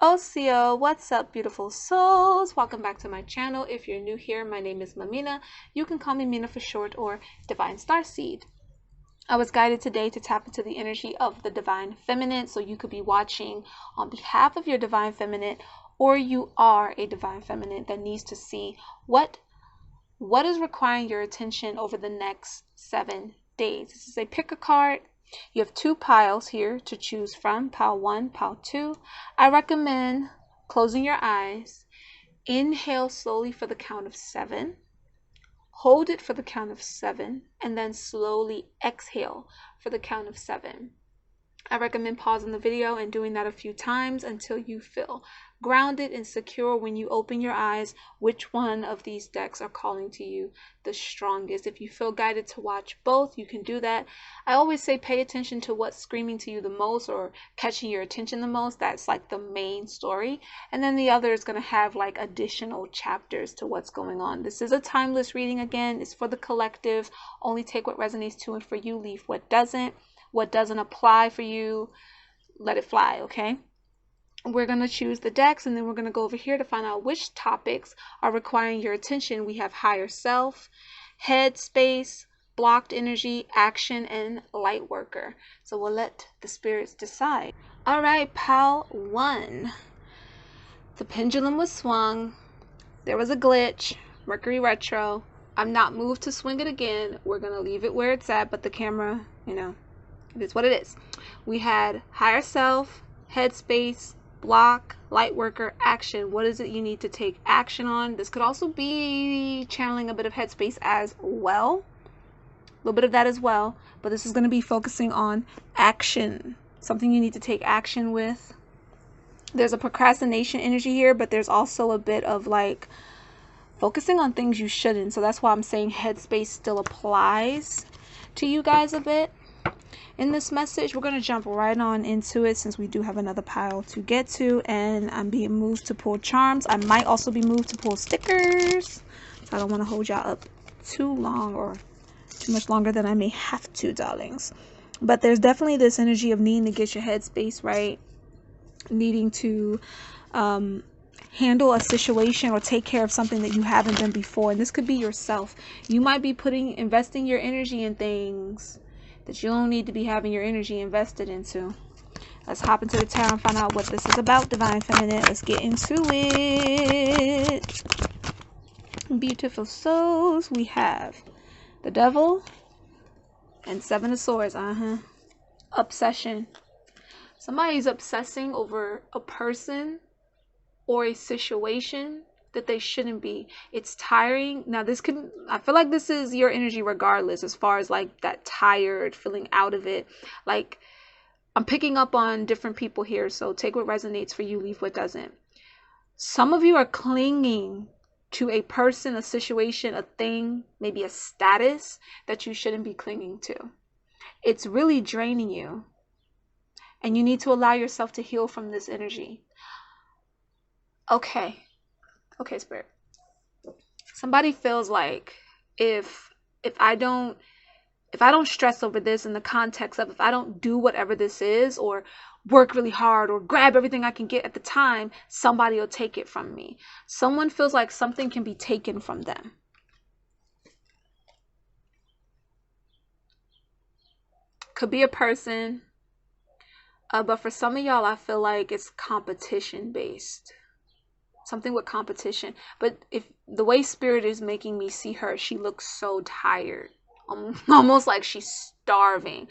Osio, what's up, beautiful souls? Welcome back to my channel. If you're new here, my name is Mamina. You can call me Mina for short, or Divine Starseed. I was guided today to tap into the energy of the Divine Feminine, so you could be watching on behalf of your Divine Feminine, or you are a Divine Feminine that needs to see what is requiring your attention over the next 7 days. This is a pick a card. You have 2 piles here to choose from, pile 1, pile 2. I recommend closing your eyes, inhale slowly for the count of 7, hold it for the count of 7, and then slowly exhale for the count of 7. I recommend pausing the video and doing that a few times until you feel grounded and secure when you open your eyes which one of these decks are calling to you the strongest. If you feel guided to watch both, you can do that. I always say pay attention to what's screaming to you the most or catching your attention the most. That's like the main story. And then the other is going to have like additional chapters to what's going on. This is a timeless reading again. It's for the collective. Only take what resonates to and for you, leave what doesn't. What doesn't apply for you, let it fly, okay? We're going to choose the decks, and then we're going to go over here to find out which topics are requiring your attention. We have higher self, head space, blocked energy, action, and light worker. So we'll let the spirits decide. All right, pile 1. The pendulum was swung. There was a glitch. Mercury retro. I'm not moved to swing it again. We're going to leave it where it's at, but the camera, it is what it is. We had higher self, headspace, block, light worker, action. What is it you need to take action on? This could also be channeling a bit of headspace as well. A little bit of that as well. But this is going to be focusing on action. Something you need to take action with. There's a procrastination energy here, but there's also a bit of like focusing on things you shouldn't. So that's why I'm saying headspace still applies to you guys a bit. In this message, we're going to jump right on into it since we do have another pile to get to, and I'm being moved to pull charms. I might also be moved to pull stickers, so I don't want to hold y'all up too long or too much longer than I may have to, darlings. But there's definitely this energy of needing to get your headspace right, needing to handle a situation or take care of something that you haven't done before, and this could be yourself. You might be investing your energy in things that you don't need to be having your energy invested into. Let's hop into the tarot and find out what this is about, Divine Feminine. Let's get into it. Beautiful souls. We have the Devil and 7 of Swords. Obsession. Somebody's obsessing over a person or a situation that they shouldn't be. It's tiring. Now I feel like this is your energy regardless, as far as like that tired feeling out of it. Like, I'm picking up on different people here, so take what resonates for you, leave what doesn't. Some of you are clinging to a person, a situation, a thing, maybe a status that you shouldn't be clinging to. It's really draining you, and you need to allow yourself to heal from this energy. Okay, Spirit. Somebody feels like if I don't stress over this in the context of if I don't do whatever this is or work really hard or grab everything I can get at the time, somebody will take it from me. Someone feels like something can be taken from them. Could be a person, but for some of y'all, I feel like it's competition based. Something with competition. But if the way Spirit is making me see her, she looks so tired. Almost like she's starving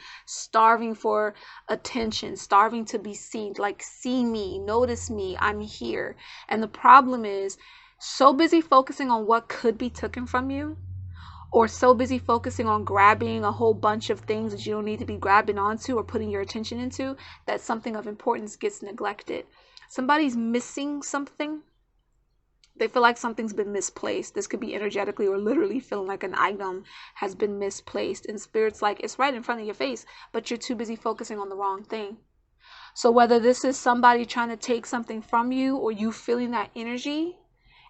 for attention, starving to be seen. Like, see me, notice me, I'm here. And the problem is, so busy focusing on what could be taken from you, or so busy focusing on grabbing a whole bunch of things that you don't need to be grabbing onto or putting your attention into, that something of importance gets neglected. Somebody's missing something. They feel like something's been misplaced. This could be energetically or literally feeling like an item has been misplaced. And Spirit's like, it's right in front of your face, but you're too busy focusing on the wrong thing. So whether this is somebody trying to take something from you, or you feeling that energy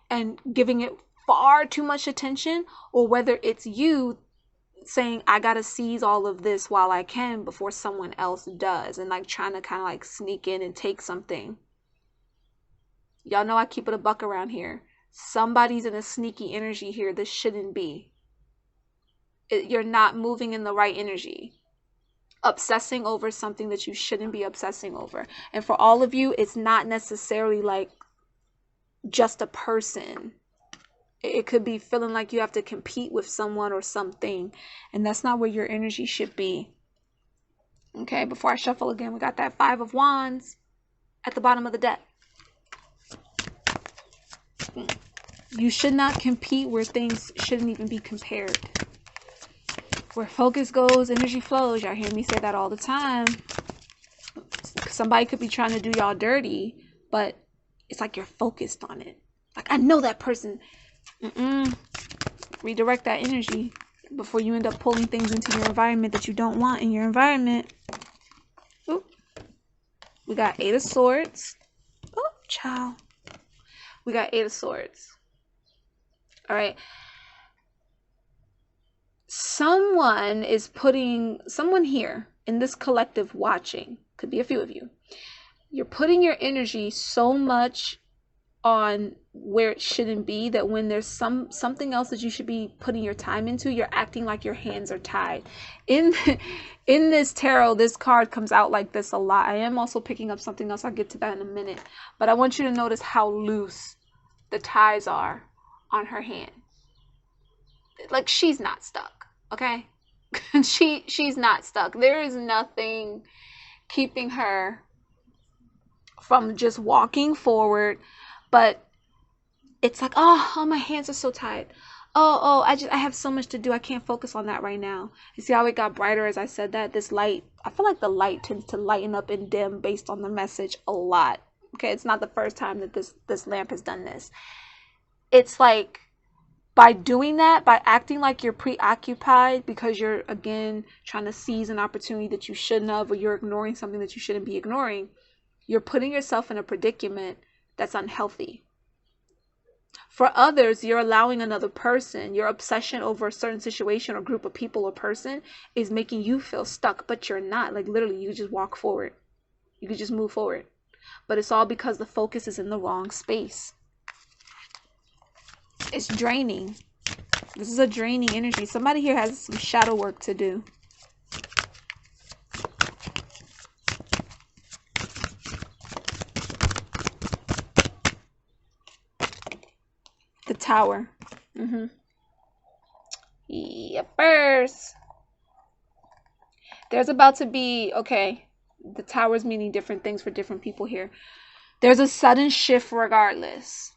and giving it far too much attention, or whether it's you saying, I gotta seize all of this while I can before someone else does, and like trying to kind of like sneak in and take something. Y'all know I keep it a buck around here. Somebody's in a sneaky energy here that shouldn't be. You're not moving in the right energy. Obsessing over something that you shouldn't be obsessing over. And for all of you, it's not necessarily like just a person. It could be feeling like you have to compete with someone or something, and that's not where your energy should be. Okay, before I shuffle again, we got that 5 of Wands at the bottom of the deck. You should not compete where things shouldn't even be compared. Where focus goes, energy flows. Y'all hear me say that all the time. Somebody could be trying to do y'all dirty, but it's like you're focused on it. Like, I know that person. Redirect that energy before you end up pulling things into your environment that you don't want in your environment. Oop. We got 8 of Swords. Oh, child. We got 8 of Swords. All right. Someone here in this collective watching, could be a few of you. You're putting your energy so much on where it shouldn't be that when there's something else that you should be putting your time into, you're acting like your hands are tied. In this tarot, this card comes out like this a lot. I am also picking up something else. I'll get to that in a minute. But I want you to notice how loose the ties are on her hand. Like, she's not stuck, okay? She's not stuck. There is nothing keeping her from just walking forward. But it's like, oh, my hands are so tired. Oh, I have so much to do. I can't focus on that right now. You see how it got brighter as I said that? This light, I feel like the light tends to lighten up and dim based on the message a lot. Okay, it's not the first time that this lamp has done this. It's like, by doing that, by acting like you're preoccupied because you're, again, trying to seize an opportunity that you shouldn't have, or you're ignoring something that you shouldn't be ignoring, you're putting yourself in a predicament that's unhealthy. For others, you're allowing another person, your obsession over a certain situation or group of people or person is making you feel stuck, but you're not. Like, literally, you just walk forward. You could just move forward. But it's all because the focus is in the wrong space. It's draining. This is a draining energy. Somebody here has some shadow work to do. The Tower. Yepers. There's about to be, okay, the Tower's meaning different things for different people here. There's a sudden shift regardless.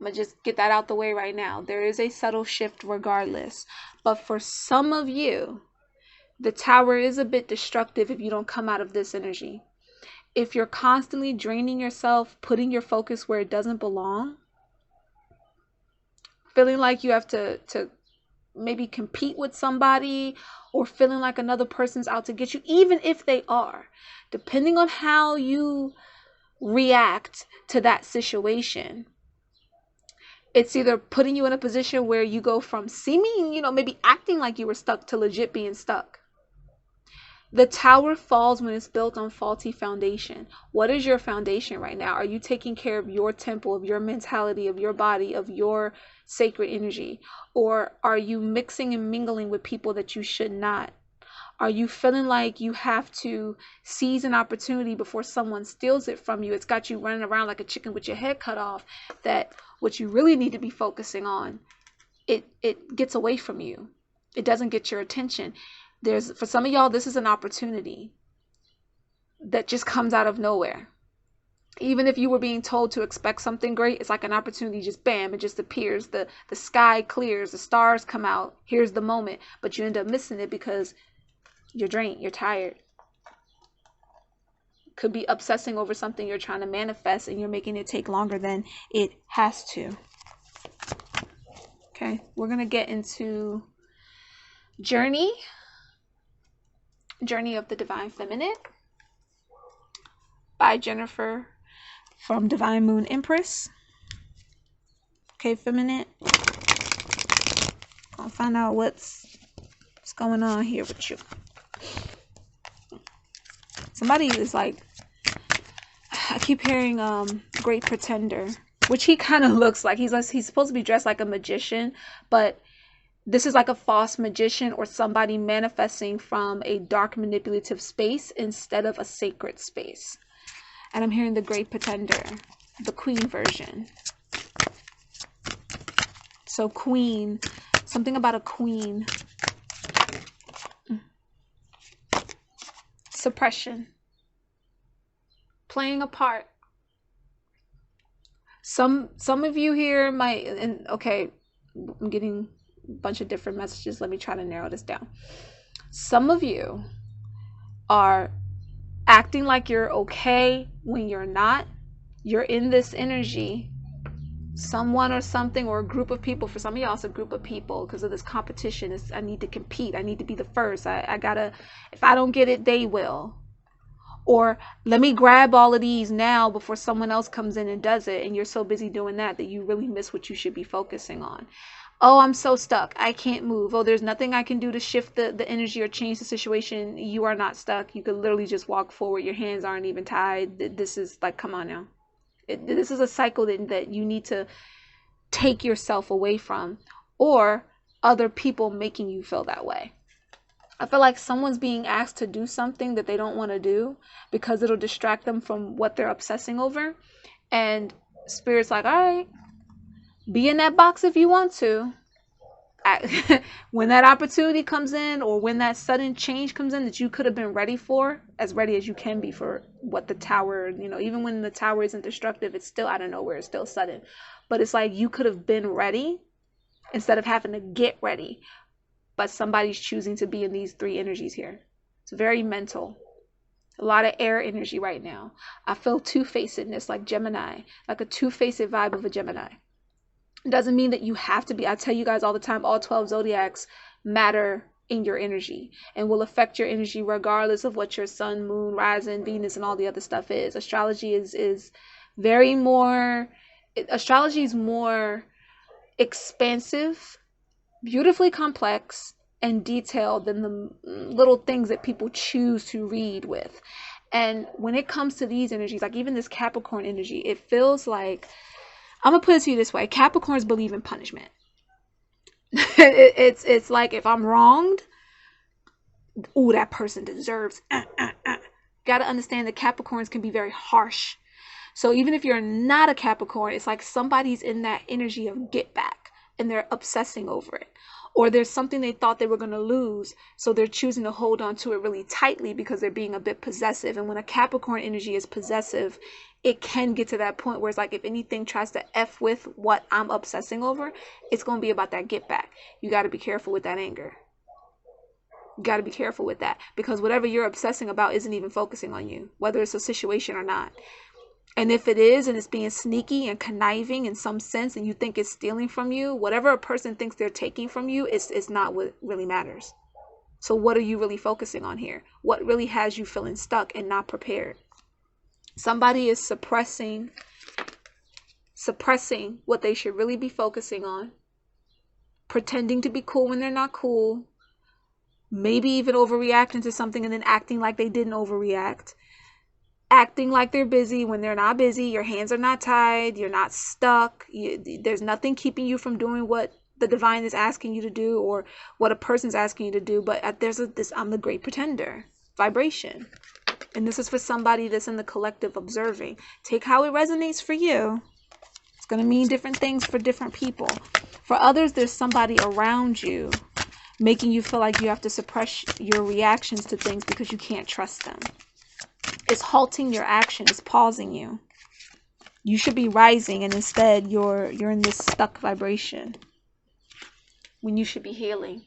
I'm going to just get that out the way right now. There is a subtle shift regardless. But for some of you, the Tower is a bit destructive if you don't come out of this energy. If you're constantly draining yourself, putting your focus where it doesn't belong, feeling like you have to maybe compete with somebody, or feeling like another person's out to get you, even if they are, depending on how you react to that situation, it's either putting you in a position where you go from seeming, maybe acting like you were stuck to legit being stuck. The Tower falls when it's built on faulty foundation. What is your foundation right now? Are you taking care of your temple, of your mentality, of your body, of your sacred energy? Or are you mixing and mingling with people that you should not? Are you feeling like you have to seize an opportunity before someone steals it from you? It's got you running around like a chicken with your head cut off, that what you really need to be focusing on, it gets away from you. It doesn't get your attention. For some of y'all, this is an opportunity that just comes out of nowhere. Even if you were being told to expect something great, it's like an opportunity, just bam, it just appears. The sky clears, the stars come out. Here's the moment. But you end up missing it because you're drained, you're tired. Could be obsessing over something you're trying to manifest, and you're making it take longer than it has to. Okay, we're going to get into Journey of the Divine Feminine by Jennifer from Divine Moon Empress. Okay, feminine. Gonna find out what's going on here with you. Somebody is like, I keep hearing great pretender, which he kind of looks like. He's supposed to be dressed like a magician, but this is like a false magician or somebody manifesting from a dark manipulative space instead of a sacred space. And I'm hearing the great pretender, the queen version. So queen, something about a queen. Suppression. Playing a part. Some of you here might, and okay, I'm getting a bunch of different messages. Let me try to narrow this down. Some of you are acting like you're okay when you're not. You're in this energy. Someone or something or a group of people, for some of y'all it's a group of people because of this competition. I need to compete. I need to be the first. I gotta, if I don't get it, they will. Or let me grab all of these now before someone else comes in and does it. And you're so busy doing that you really miss what you should be focusing on. Oh, I'm so stuck. I can't move. Oh, there's nothing I can do to shift the energy or change the situation. You are not stuck. You could literally just walk forward. Your hands aren't even tied. This is like, come on now. This is a cycle that you need to take yourself away from, or other people making you feel that way. I feel like someone's being asked to do something that they don't want to do because it'll distract them from what they're obsessing over. And Spirit's like, all right, be in that box if you want to. When that opportunity comes in, or when that sudden change comes in that you could have been ready for, as ready as you can be for what the tower, even when the tower isn't destructive, it's still out of nowhere, it's still sudden. But it's like you could have been ready instead of having to get ready. But somebody's choosing to be in these three energies here. It's very mental. A lot of air energy right now. I feel two-facedness like Gemini, like a two-faced vibe of a Gemini. It doesn't mean that you have to be. I tell you guys all the time, all 12 zodiacs matter in your energy and will affect your energy regardless of what your sun, moon, rising, Venus, and all the other stuff is. Astrology is very more, astrology is more expansive, beautifully complex, and detailed than the little things that people choose to read with. And when it comes to these energies, like even this Capricorn energy, it feels like, I'm gonna put it to you this way: Capricorns believe in punishment. It's like, if I'm wronged, ooh, that person deserves. Gotta understand that Capricorns can be very harsh. So even if you're not a Capricorn, it's like somebody's in that energy of get back and they're obsessing over it. Or there's something they thought they were going to lose, so they're choosing to hold on to it really tightly because they're being a bit possessive. And when a Capricorn energy is possessive, it can get to that point where it's like, if anything tries to F with what I'm obsessing over, it's going to be about that get back. You got to be careful with that anger. You got to be careful with that, because whatever you're obsessing about isn't even focusing on you, whether it's a situation or not. And if it is, and it's being sneaky and conniving in some sense, and you think it's stealing from you, whatever a person thinks they're taking from you, it's not what really matters. So what are you really focusing on here? What really has you feeling stuck and not prepared? Somebody is suppressing what they should really be focusing on, pretending to be cool when they're not cool, maybe even overreacting to something and then acting like they didn't overreact. Acting like they're busy when they're not busy. Your hands are not tied. You're not stuck. There's nothing keeping you from doing what the divine is asking you to do, or what a person's asking you to do. But there's this I'm the great pretender vibration. And this is for somebody that's in the collective observing. Take how it resonates for you. It's going to mean different things for different people. For others, there's somebody around you making you feel like you have to suppress your reactions to things because you can't trust them. It's halting your action. It's pausing you. You should be rising, and instead you're in this stuck vibration when you should be healing.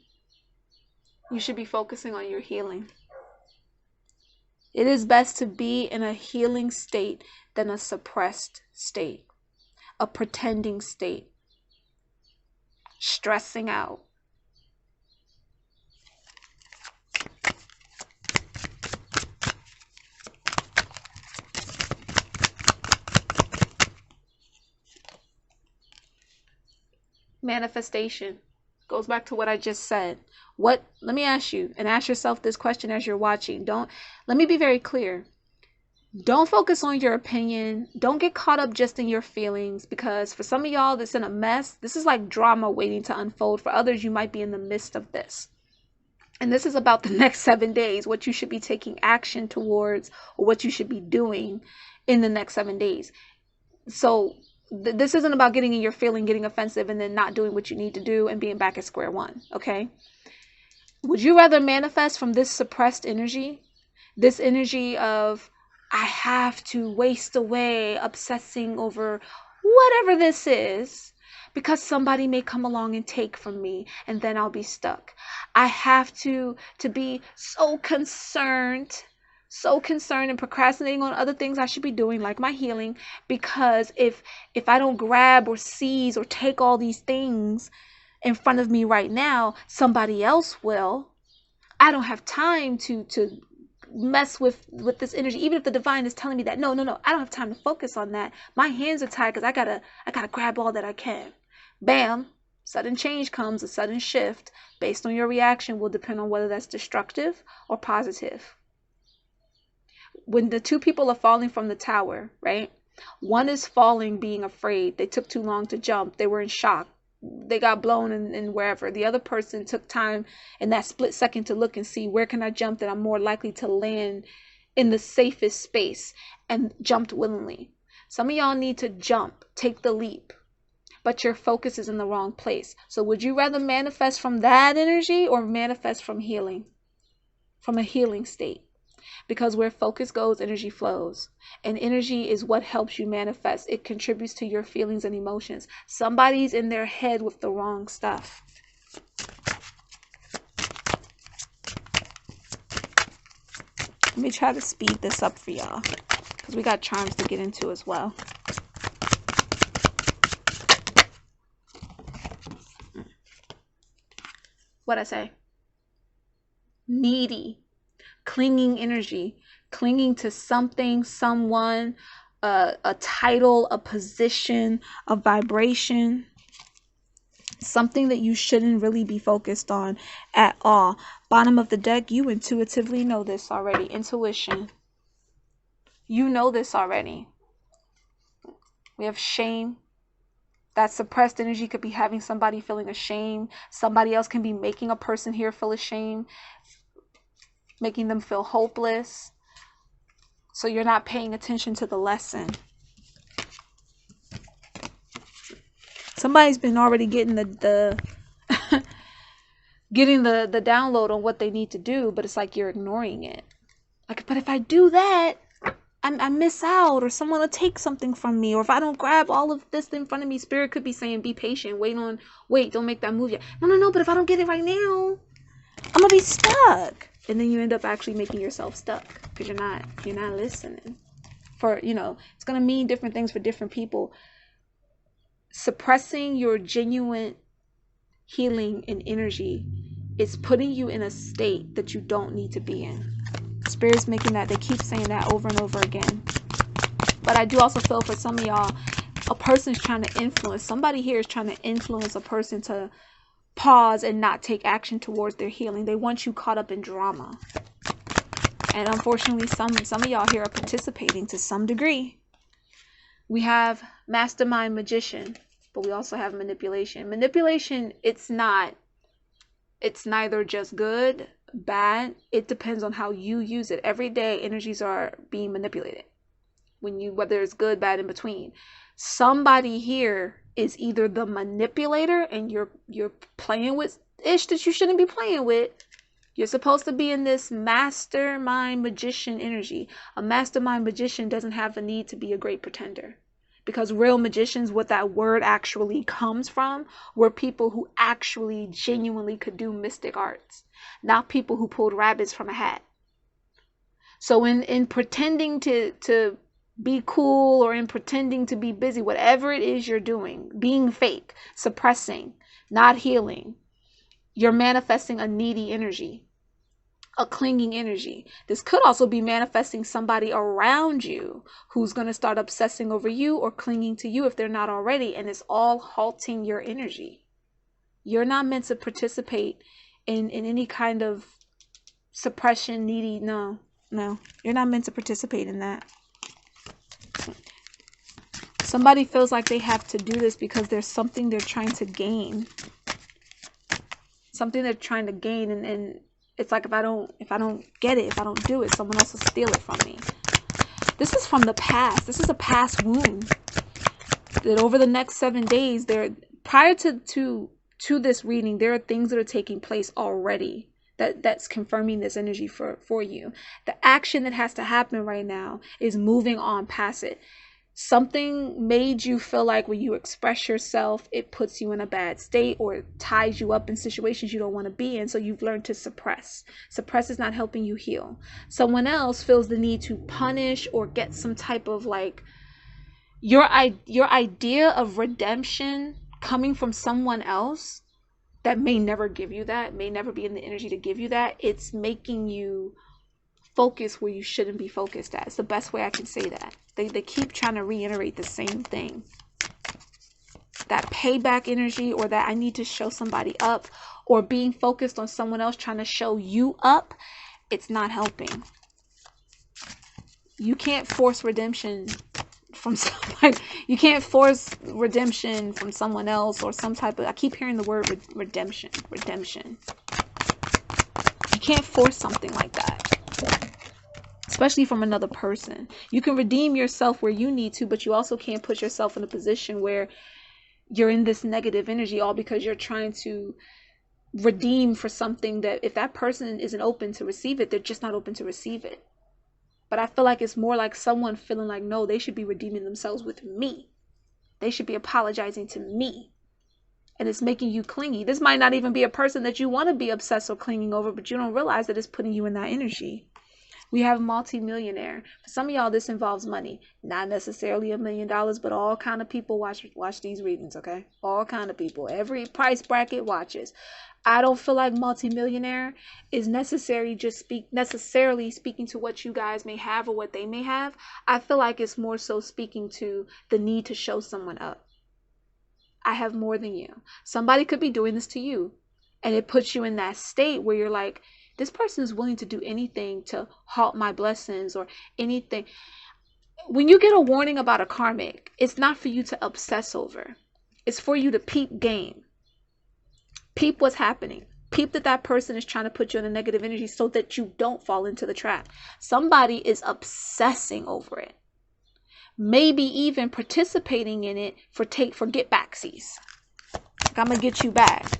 You should be focusing on your healing. It is best to be in a healing state than a suppressed state, a pretending state, stressing out. Manifestation goes back to what I just said. Let me ask you, and ask yourself this question as you're watching. Let me be very clear. Don't focus on your opinion. Don't get caught up just in your feelings, because for some of y'all that's in a mess, this is like drama waiting to unfold. For others, you might be in the midst of this. And this is about the next 7 days, what you should be taking action towards, or what you should be doing in the next 7 days. So this isn't about getting in your feeling, getting offensive, and then not doing what you need to do and being back at square one, okay? Would you rather manifest from this suppressed energy? This energy of, I have to waste away obsessing over whatever this is, because somebody may come along and take from me, and then I'll be stuck. I have to be so concerned and procrastinating on other things I should be doing, like my healing, because if I don't grab or seize or take all these things in front of me right now, somebody else will. I don't have time to mess with this energy, even if the divine is telling me that no, I don't have time to focus on that. My hands are tied because I gotta grab all that I can. Bam, sudden change comes, a sudden shift based on your reaction will depend on whether that's destructive or positive. When the two people are falling from the tower, right? One is falling being afraid. They took too long to jump. They were in shock. They got blown in wherever. The other person took time in that split second to look and see, where can I jump that I'm more likely to land in the safest space, and jumped willingly. Some of y'all need to jump, take the leap, but your focus is in the wrong place. So would you rather manifest from that energy or manifest from healing, from a healing state? Because where focus goes, energy flows. And energy is what helps you manifest. It contributes to your feelings and emotions. Somebody's in their head with the wrong stuff. Let me try to speed this up for y'all, because we got charms to get into as well. What'd I say? Needy. Clinging energy, clinging to something, someone, a title, a position, a vibration, something that you shouldn't really be focused on at all. Bottom of the deck, you intuitively know this already. Intuition. You know this already. We have shame. That suppressed energy could be having somebody feeling ashamed. Somebody else can be making a person here feel ashamed, making them feel hopeless. So you're not paying attention to the lesson. Somebody's been already getting the getting the download on what they need to do, but it's like you're ignoring it. Like, but if I do that, I miss out, or someone will take something from me, or if I don't grab all of this in front of me, spirit could be saying, be patient, wait, don't make that move yet. No, but if I don't get it right now, I'm gonna be stuck. And then you end up actually making yourself stuck because you're not listening. For, it's going to mean different things for different people. Suppressing your genuine healing and energy is putting you in a state that you don't need to be in. Spirit's making that, they keep saying that over and over again. But I do also feel for some of y'all, a person's trying to influence, somebody here is trying to influence a person to pause and not take action towards their healing. They want you caught up in drama. And unfortunately, some of y'all here are participating to some degree. We have mastermind magician, but we also have manipulation. Manipulation, it's neither just good, bad. It depends on how you use it. Every day, energies are being manipulated. Whether it's good, bad, in between. Somebody here is either the manipulator and you're playing with ish that you shouldn't be playing with. You're supposed to be in this mastermind magician energy. A mastermind magician doesn't have the need to be a great pretender, because real magicians, what that word actually comes from, were people who actually genuinely could do mystic arts, not people who pulled rabbits from a hat. So in pretending to be cool, or in pretending to be busy, whatever it is you're doing, being fake, suppressing, not healing, you're manifesting a needy energy, a clinging energy. This could also be manifesting somebody around you who's going to start obsessing over you or clinging to you if they're not already, and it's all halting your energy. You're not meant to participate in any kind of suppression, needy. No, you're not meant to participate in that. Somebody feels like they have to do this because there's something they're trying to gain. Something they're trying to gain, and it's like if I don't get it, if I don't do it, someone else will steal it from me. This is from the past. This is a past wound. That over the next 7 days, prior to this reading, there are things that are taking place already that's confirming this energy for you. The action that has to happen right now is moving on past it. Something made you feel like when you express yourself, it puts you in a bad state or ties you up in situations you don't want to be in. So you've learned to suppress. Suppress is not helping you heal. Someone else feels the need to punish or get some type of like your idea of redemption coming from someone else that may never give you that, may never be in the energy to give you that. It's making you focus where you shouldn't be focused at. It's the best way I can say that. They keep trying to reiterate the same thing. That payback energy, or that I need to show somebody up, or being focused on someone else trying to show you up, it's not helping. You can't force redemption from somebody. You can't force redemption from someone else or some type of, I keep hearing the word redemption. You can't force something like that. Especially from another person. You can redeem yourself where you need to, but you also can't put yourself in a position where you're in this negative energy all because you're trying to redeem for something that if that person isn't open to receive it, they're just not open to receive it. But I feel like it's more like someone feeling like, no, they should be redeeming themselves with me. They should be apologizing to me. And it's making you clingy. This might not even be a person that you want to be obsessed or clinging over, but you don't realize that it's putting you in that energy. We have multi-millionaire. For some of y'all, this involves money. Not necessarily $1 million, but all kind of people watch these readings, okay? All kind of people. Every price bracket watches. I don't feel like multi-millionaire is necessarily speaking to what you guys may have or what they may have. I feel like it's more so speaking to the need to show someone up. I have more than you. Somebody could be doing this to you, and it puts you in that state where you're like, this person is willing to do anything to halt my blessings or anything. When you get a warning about a karmic, it's not for you to obsess over. It's for you to peep game. Peep what's happening. Peep that person is trying to put you in a negative energy so that you don't fall into the trap. Somebody is obsessing over it. Maybe even participating in it for get backsies. Like, I'm going to get you back.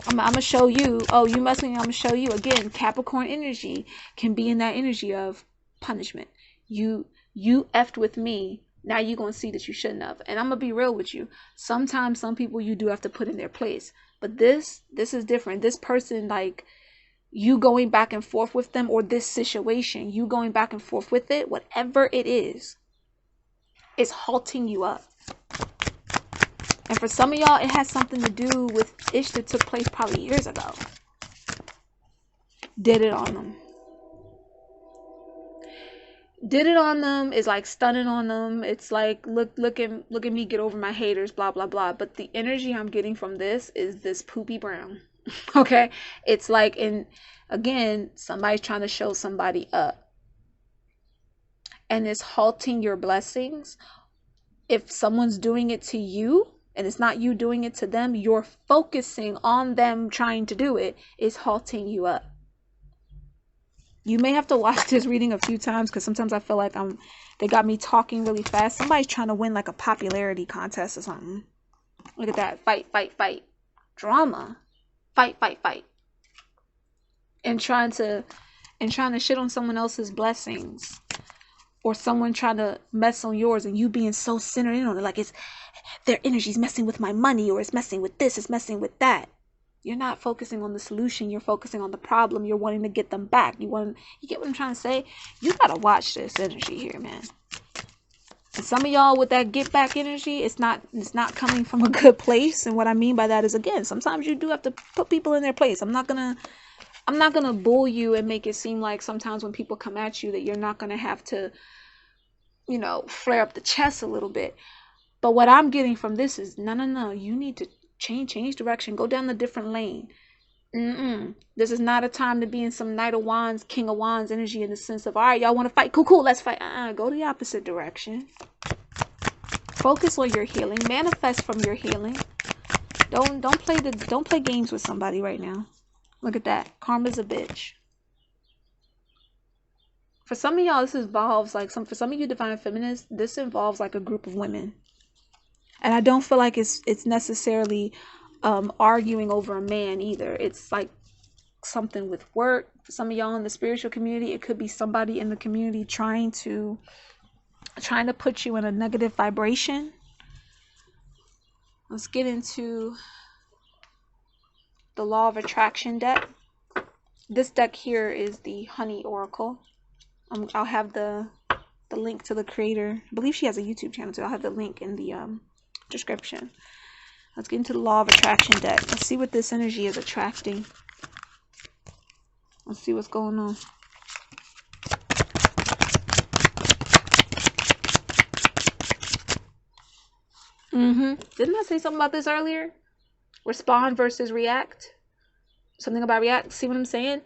I'm going to show you. Oh, you must be. I'm going to show you. Again, Capricorn energy can be in that energy of punishment. You effed with me. Now you're going to see that you shouldn't have. And I'm going to be real with you. Sometimes some people you do have to put in their place. But this is different. This person, like, you going back and forth with them, or this situation, you going back and forth with it, whatever it is halting you up. And for some of y'all, it has something to do with ish that took place probably years ago. Did it on them. Did it on them is like stunning on them. It's like, look at me get over my haters, blah, blah, blah. But the energy I'm getting from this is this poopy brown. Okay? It's like, again, somebody's trying to show somebody up. And it's halting your blessings. If someone's doing it to you, and it's not you doing it to them, you're focusing on them trying to do it, is halting you up. You may have to watch this reading a few times, because sometimes I feel like they got me talking really fast. Somebody's trying to win like a popularity contest or something. Look at that. Fight, fight, fight. Drama. Fight, fight, fight. And trying to shit on someone else's blessings. Or someone trying to mess on yours, and you being so centered in on it. Like, it's their energy's messing with my money, or it's messing with this, it's messing with that. You're not focusing on the solution. You're focusing on the problem. You're wanting to get them back. You get what I'm trying to say? You gotta watch this energy here, man. And some of y'all with that get back energy, it's not coming from a good place. And what I mean by that is, again, sometimes you do have to put people in their place. I'm not gonna bull you and make it seem like sometimes when people come at you that you're not gonna have to, flare up the chest a little bit. But what I'm getting from this is, no, you need to change direction, go down a different lane. This is not a time to be in some Knight of Wands, King of Wands energy, in the sense of, all right, y'all want to fight, cool, let's fight. Go the opposite direction. Focus on your healing. Manifest from your healing. Don't play games with somebody right now. Look at that. Karma's a bitch. For some of y'all, this involves like for some of you divine feminists, this involves like a group of women. And I don't feel like it's necessarily arguing over a man either. It's like something with work. For some of y'all in the spiritual community, it could be somebody in the community trying to put you in a negative vibration. Let's get into the Law of Attraction deck. This deck here is the Honey Oracle. I'll have the link to the creator. I believe she has a YouTube channel too. I'll have the link in the description. Let's get into the Law of Attraction deck. Let's see what this energy is attracting. Let's see what's going on. Didn't I say something about this earlier? Respond versus react. Something about react. See what I'm saying?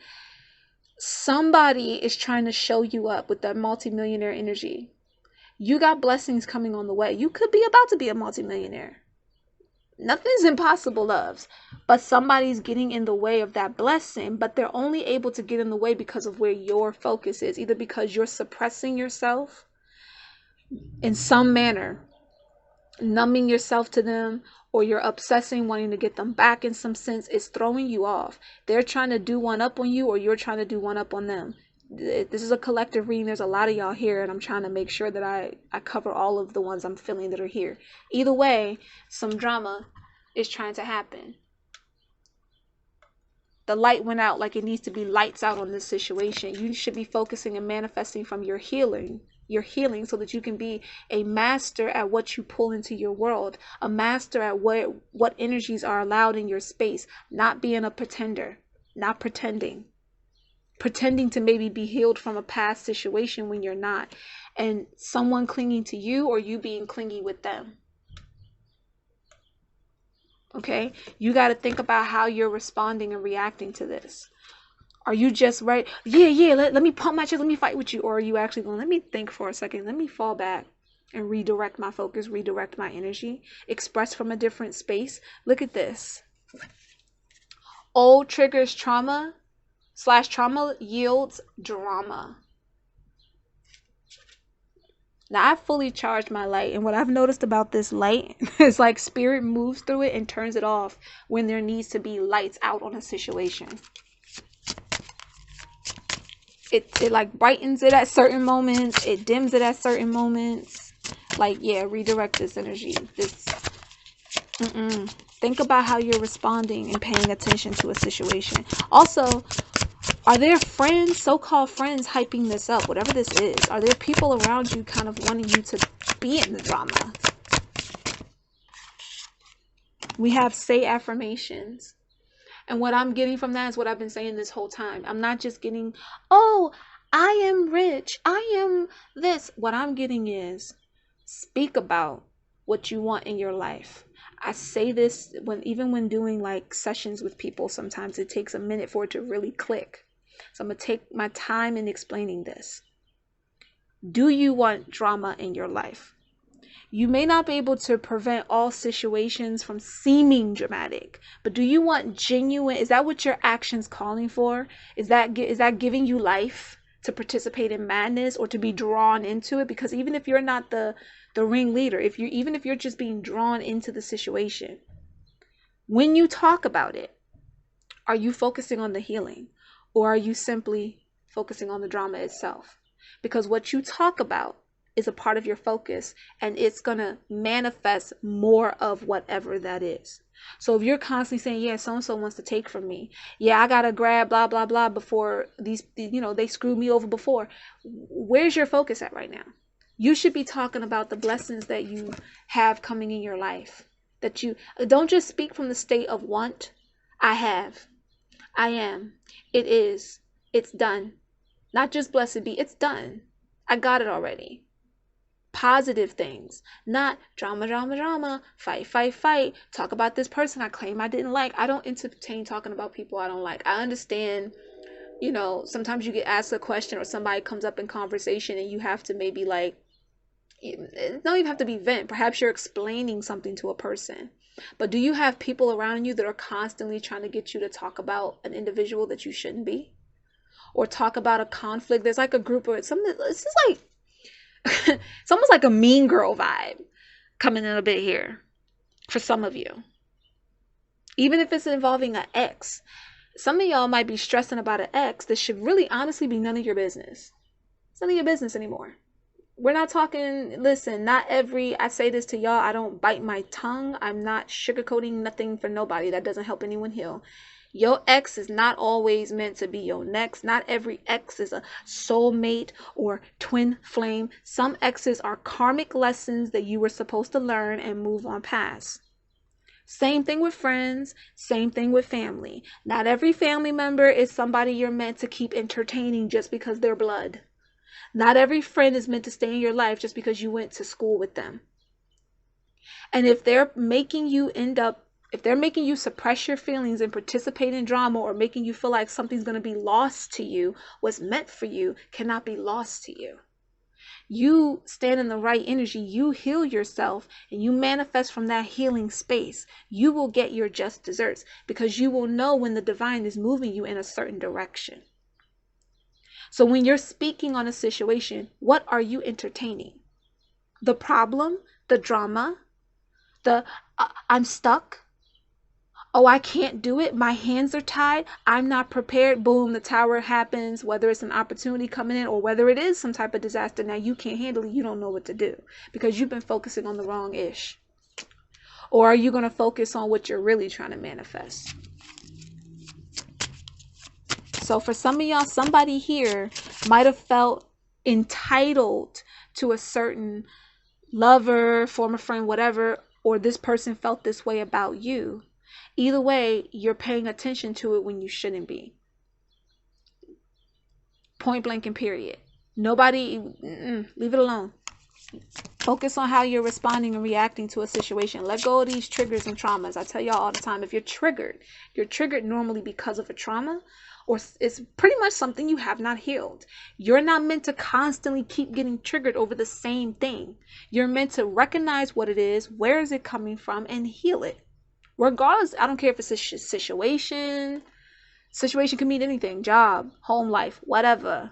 Somebody is trying to show you up with that multimillionaire energy. You got blessings coming on the way. You could be about to be a multimillionaire. Nothing's impossible, loves. But somebody's getting in the way of that blessing. But they're only able to get in the way because of where your focus is. Either because you're suppressing yourself in some manner, numbing yourself to them, or you're obsessing, wanting to get them back in some sense. It's throwing you off. They're trying to do one up on you, or you're trying to do one up on them. This is a collective reading. There's a lot of y'all here, and I'm trying to make sure that I cover all of the ones I'm feeling that are here. Either way, some drama is trying to happen. The light went out like it needs to be lights out on this situation. You should be focusing and manifesting from your healing so that you can be a master at what you pull into your world, a master at what energies are allowed in your space, not being a pretender, not pretending to maybe be healed from a past situation when you're not, and someone clinging to you or you being clingy with them. Okay, you got to think about how you're responding and reacting to this. Are you just right? Yeah, let me pump my chest, let me fight with you. Or are you actually going, let me think for a second, let me fall back and redirect my focus, redirect my energy, express from a different space. Look at this. Old triggers trauma / trauma yields drama. Now, I've fully charged my light, and what I've noticed about this light is like spirit moves through it and turns it off when there needs to be lights out on a situation. It like brightens it at certain moments. It dims it at certain moments. Like, yeah, redirect this energy. Think about how you're responding and paying attention to a situation. Also, are there friends, so-called friends, hyping this up? Whatever this is. Are there people around you kind of wanting you to be in the drama? We have say affirmations. And what I'm getting from that is what I've been saying this whole time. I'm not just getting, oh, I am rich, I am this. What I'm getting is, speak about what you want in your life. I say this even when doing like sessions with people. Sometimes it takes a minute for it to really click. So I'm going to take my time in explaining this. Do you want drama in your life? You may not be able to prevent all situations from seeming dramatic, but do you want genuine? Is that what your action's calling for? Is that giving you life to participate in madness or to be drawn into it? Because even if you're not the ringleader, even if you're just being drawn into the situation, when you talk about it, are you focusing on the healing, or are you simply focusing on the drama itself? Because what you talk about is a part of your focus, and it's going to manifest more of whatever that is. So if you're constantly saying, yeah, so-and-so wants to take from me. Yeah, I got to grab blah, blah, blah before they screwed me over before. Where's your focus at right now? You should be talking about the blessings that you have coming in your life. That you don't just speak from the state of want. I have. I am. It is. It's done. Not just blessed be. It's done. I got it already. Positive things, not drama, fight, talk about this person I claim I didn't like. I don't entertain talking about people I don't like. I understand, sometimes you get asked a question or somebody comes up in conversation and you have to maybe like It don't even have to be vent. Perhaps you're explaining something to a person. But do you have people around you that are constantly trying to get you to talk about an individual that you shouldn't be? Or talk about a conflict? There's like a group of something. It's just like it's almost like a mean girl vibe coming in a bit here for some of you. Even if it's involving an ex. Some of y'all might be stressing about an ex that should really honestly be none of your business. It's none of your business anymore. We're not talking, listen, not every, I say this to y'all, I don't bite my tongue. I'm not sugarcoating nothing for nobody. That doesn't help anyone heal. Your ex is not always meant to be your next. Not every ex is a soulmate or twin flame. Some exes are karmic lessons that you were supposed to learn and move on past. Same thing with friends, same thing with family. Not every family member is somebody you're meant to keep entertaining just because they're blood. Not every friend is meant to stay in your life just because you went to school with them. And if they're making you suppress your feelings and participate in drama, or making you feel like something's going to be lost to you, what's meant for you cannot be lost to you. You stand in the right energy, you heal yourself, and you manifest from that healing space. You will get your just desserts because you will know when the divine is moving you in a certain direction. So when you're speaking on a situation, what are you entertaining? The problem, the drama, the I'm stuck. Oh, I can't do it. My hands are tied. I'm not prepared. Boom, the tower happens, whether it's an opportunity coming in or whether it is some type of disaster. Now you can't handle it. You don't know what to do because you've been focusing on the wrong ish. Or are you going to focus on what you're really trying to manifest? So for some of y'all, somebody here might have felt entitled to a certain lover, former friend, whatever, or this person felt this way about you. Either way, you're paying attention to it when you shouldn't be. Point blank and period. Nobody, leave it alone. Focus on how you're responding and reacting to a situation. Let go of these triggers and traumas. I tell y'all all the time, if you're triggered normally because of a trauma, or it's pretty much something you have not healed. You're not meant to constantly keep getting triggered over the same thing. You're meant to recognize what it is, where is it coming from, and heal it. Regardless, I don't care if it's a situation. Situation can mean anything. Job, home life, whatever.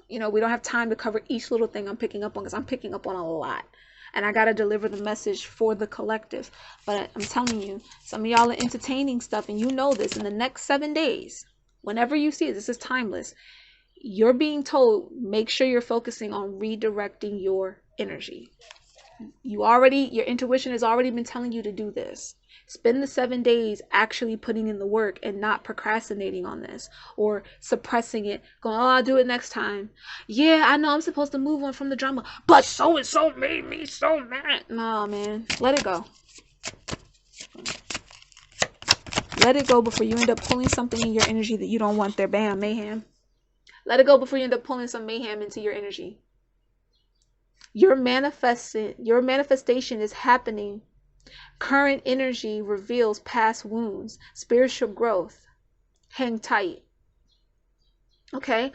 We don't have time to cover each little thing I'm picking up on because I'm picking up on a lot. And I got to deliver the message for the collective. But I'm telling you, some of y'all are entertaining stuff, and you know this. In the next 7 days, whenever you see it, this is timeless. You're being told, make sure you're focusing on redirecting your energy. Your intuition has already been telling you to do this. Spend the 7 days actually putting in the work and not procrastinating on this or suppressing it, going, oh, I'll do it next time. Yeah, I know I'm supposed to move on from the drama, but so and so made me so mad. No, man, let it go. Let it go before you end up pulling something in your energy that you don't want there. Bam, mayhem. Let it go before you end up pulling some mayhem into your energy. Your manifestation is happening. Current energy reveals past wounds, spiritual growth. Hang tight. Okay?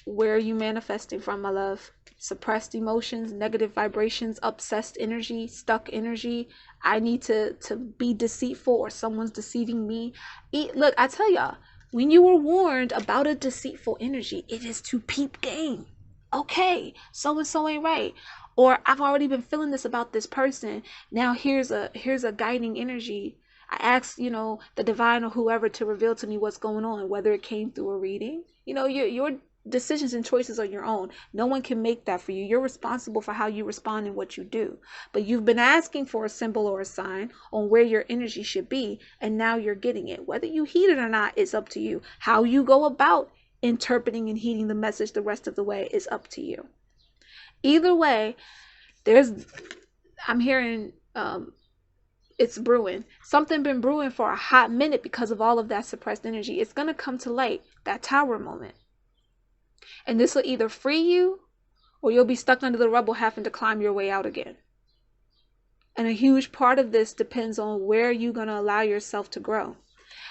Where are you manifesting from, my love? Suppressed emotions, negative vibrations, obsessed energy, stuck energy. I need to be deceitful, or someone's deceiving me. Look, I tell y'all, when you were warned about a deceitful energy, it is to peep game. Okay, so and so ain't right. Or I've already been feeling this about this person. Now here's a guiding energy. I asked, the divine or whoever to reveal to me what's going on, whether it came through a reading. Your decisions and choices are your own. No one can make that for you. You're responsible for how you respond and what you do. But you've been asking for a symbol or a sign on where your energy should be, and now you're getting it. Whether you heed it or not, it's up to you. How you go about interpreting and heeding the message the rest of the way is up to you. Either way, I'm hearing it's brewing. Something been brewing for a hot minute because of all of that suppressed energy. It's going to come to light, that tower moment. And this will either free you, or you'll be stuck under the rubble having to climb your way out again. And a huge part of this depends on where you're going to allow yourself to grow.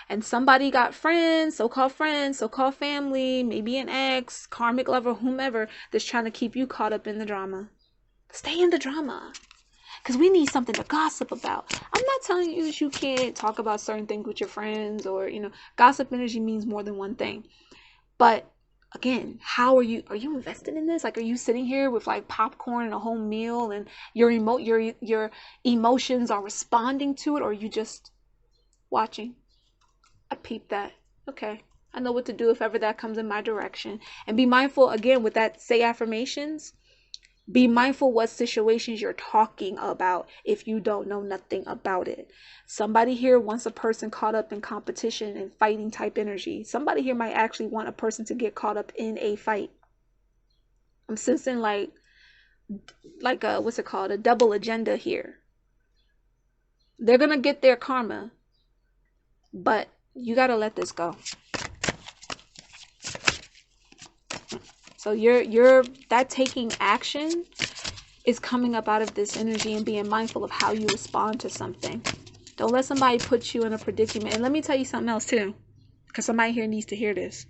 And somebody got friends, so-called family, maybe an ex, karmic lover, whomever, that's trying to keep you caught up in the drama. Stay in the drama. Because we need something to gossip about. I'm not telling you that you can't talk about certain things with your friends, or, gossip energy means more than one thing. But again, how are you invested in this? Like, are you sitting here with like popcorn and a whole meal, and your emotions are responding to it, or are you just watching? I peep that. Okay, I know what to do if ever that comes in my direction. And be mindful, again, with that, say affirmations. Be mindful what situations you're talking about if you don't know nothing about it. Somebody here wants a person caught up in competition and fighting type energy. Somebody here might actually want a person to get caught up in a fight. I'm sensing like a, what's it called? A double agenda here. They're going to get their karma, but you got to let this go. So you're that taking action is coming up out of this energy, and being mindful of how you respond to something. Don't let somebody put you in a predicament. And let me tell you something else too, because somebody here needs to hear this.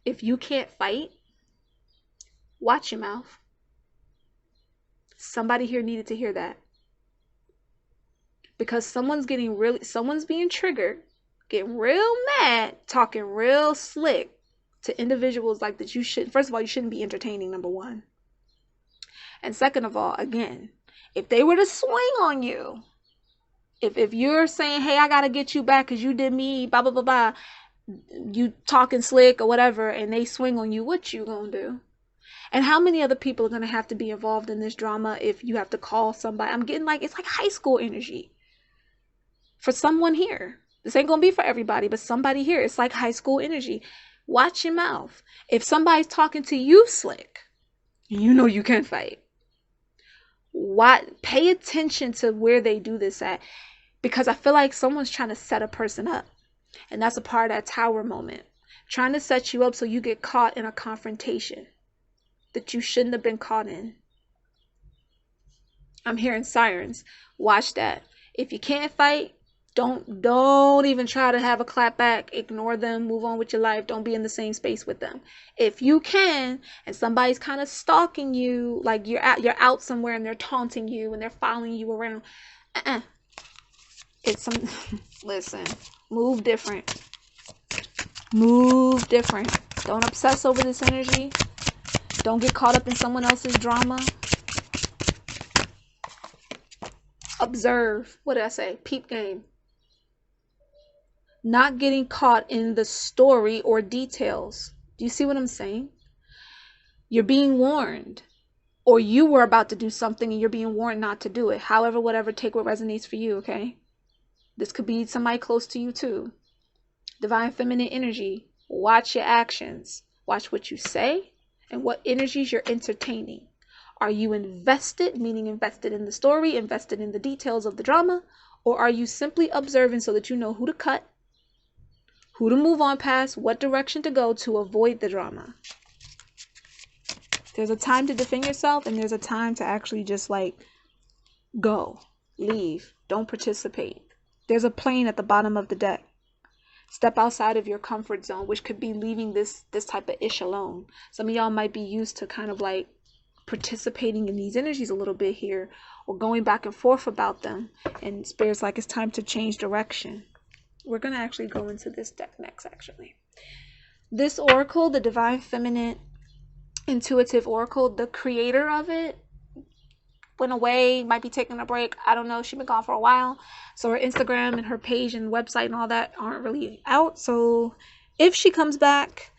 If you can't fight, watch your mouth. Somebody here needed to hear that, because someone's being triggered, getting real mad, talking real slick to individuals like that. First of all, you shouldn't be entertaining, number one. And second of all, again, if they were to swing on you, if you're saying, hey, I got to get you back because you did me, blah, blah, blah, blah, you talking slick or whatever, and they swing on you, what you gonna do? And how many other people are going to have to be involved in this drama if you have to call somebody? I'm getting it's like high school energy. For someone here, this ain't going to be for everybody, but somebody here, it's like high school energy. Watch your mouth. If somebody's talking to you slick, you know you can fight. Pay attention to where they do this at, because I feel like someone's trying to set a person up, and that's a part of that tower moment, trying to set you up so you get caught in a confrontation that you shouldn't have been caught in. I'm hearing sirens. Watch that. If you can't fight, don't even try to have a clap back. Ignore them. Move on with your life. Don't be in the same space with them. If you can, and somebody's kind of stalking you, like you're out somewhere and they're taunting you and they're following you around, it's some listen, move different. Move different. Don't obsess over this energy. Don't get caught up in someone else's drama. Observe. What did I say? Peep game. Not getting caught in the story or details. Do you see what I'm saying? You're being warned, or you were about to do something and you're being warned not to do it. However, whatever, take what resonates for you, okay? This could be somebody close to you too. Divine feminine energy. Watch your actions. Watch what you say and what energies you're entertaining. Are you invested, meaning invested in the story, invested in the details of the drama, or are you simply observing so that you know who to cut, who to move on past, what direction to go to avoid the drama? There's a time to defend yourself, and there's a time to actually just go, leave, don't participate. There's a plane at the bottom of the deck. Step outside of your comfort zone, which could be leaving this type of ish alone. Some of y'all might be used to kind of participating in these energies a little bit here, or going back and forth about them, and Spirit's like, it's time to change direction. We're going to actually go into this deck next, actually. This oracle, the Divine Feminine Intuitive Oracle, the creator of it went away, might be taking a break. I don't know. She's been gone for a while. So her Instagram and her page and website and all that aren't really out. So if she comes back,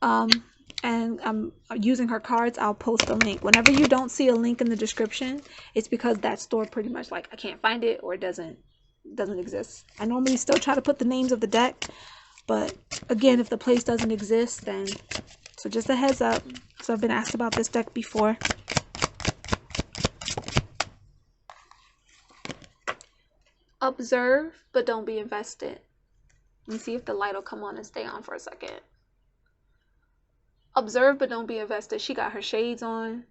and I'm using her cards, I'll post a link. Whenever you don't see a link in the description, it's because that store pretty much I can't find it, or it doesn't exist. I normally still try to put the names of the deck, but again, if the place doesn't exist, then so just a heads up. So I've been asked about this deck before. Observe, but don't be invested. Let me see if the light will come on and stay on for a second. Observe, but don't be invested. She got her shades on.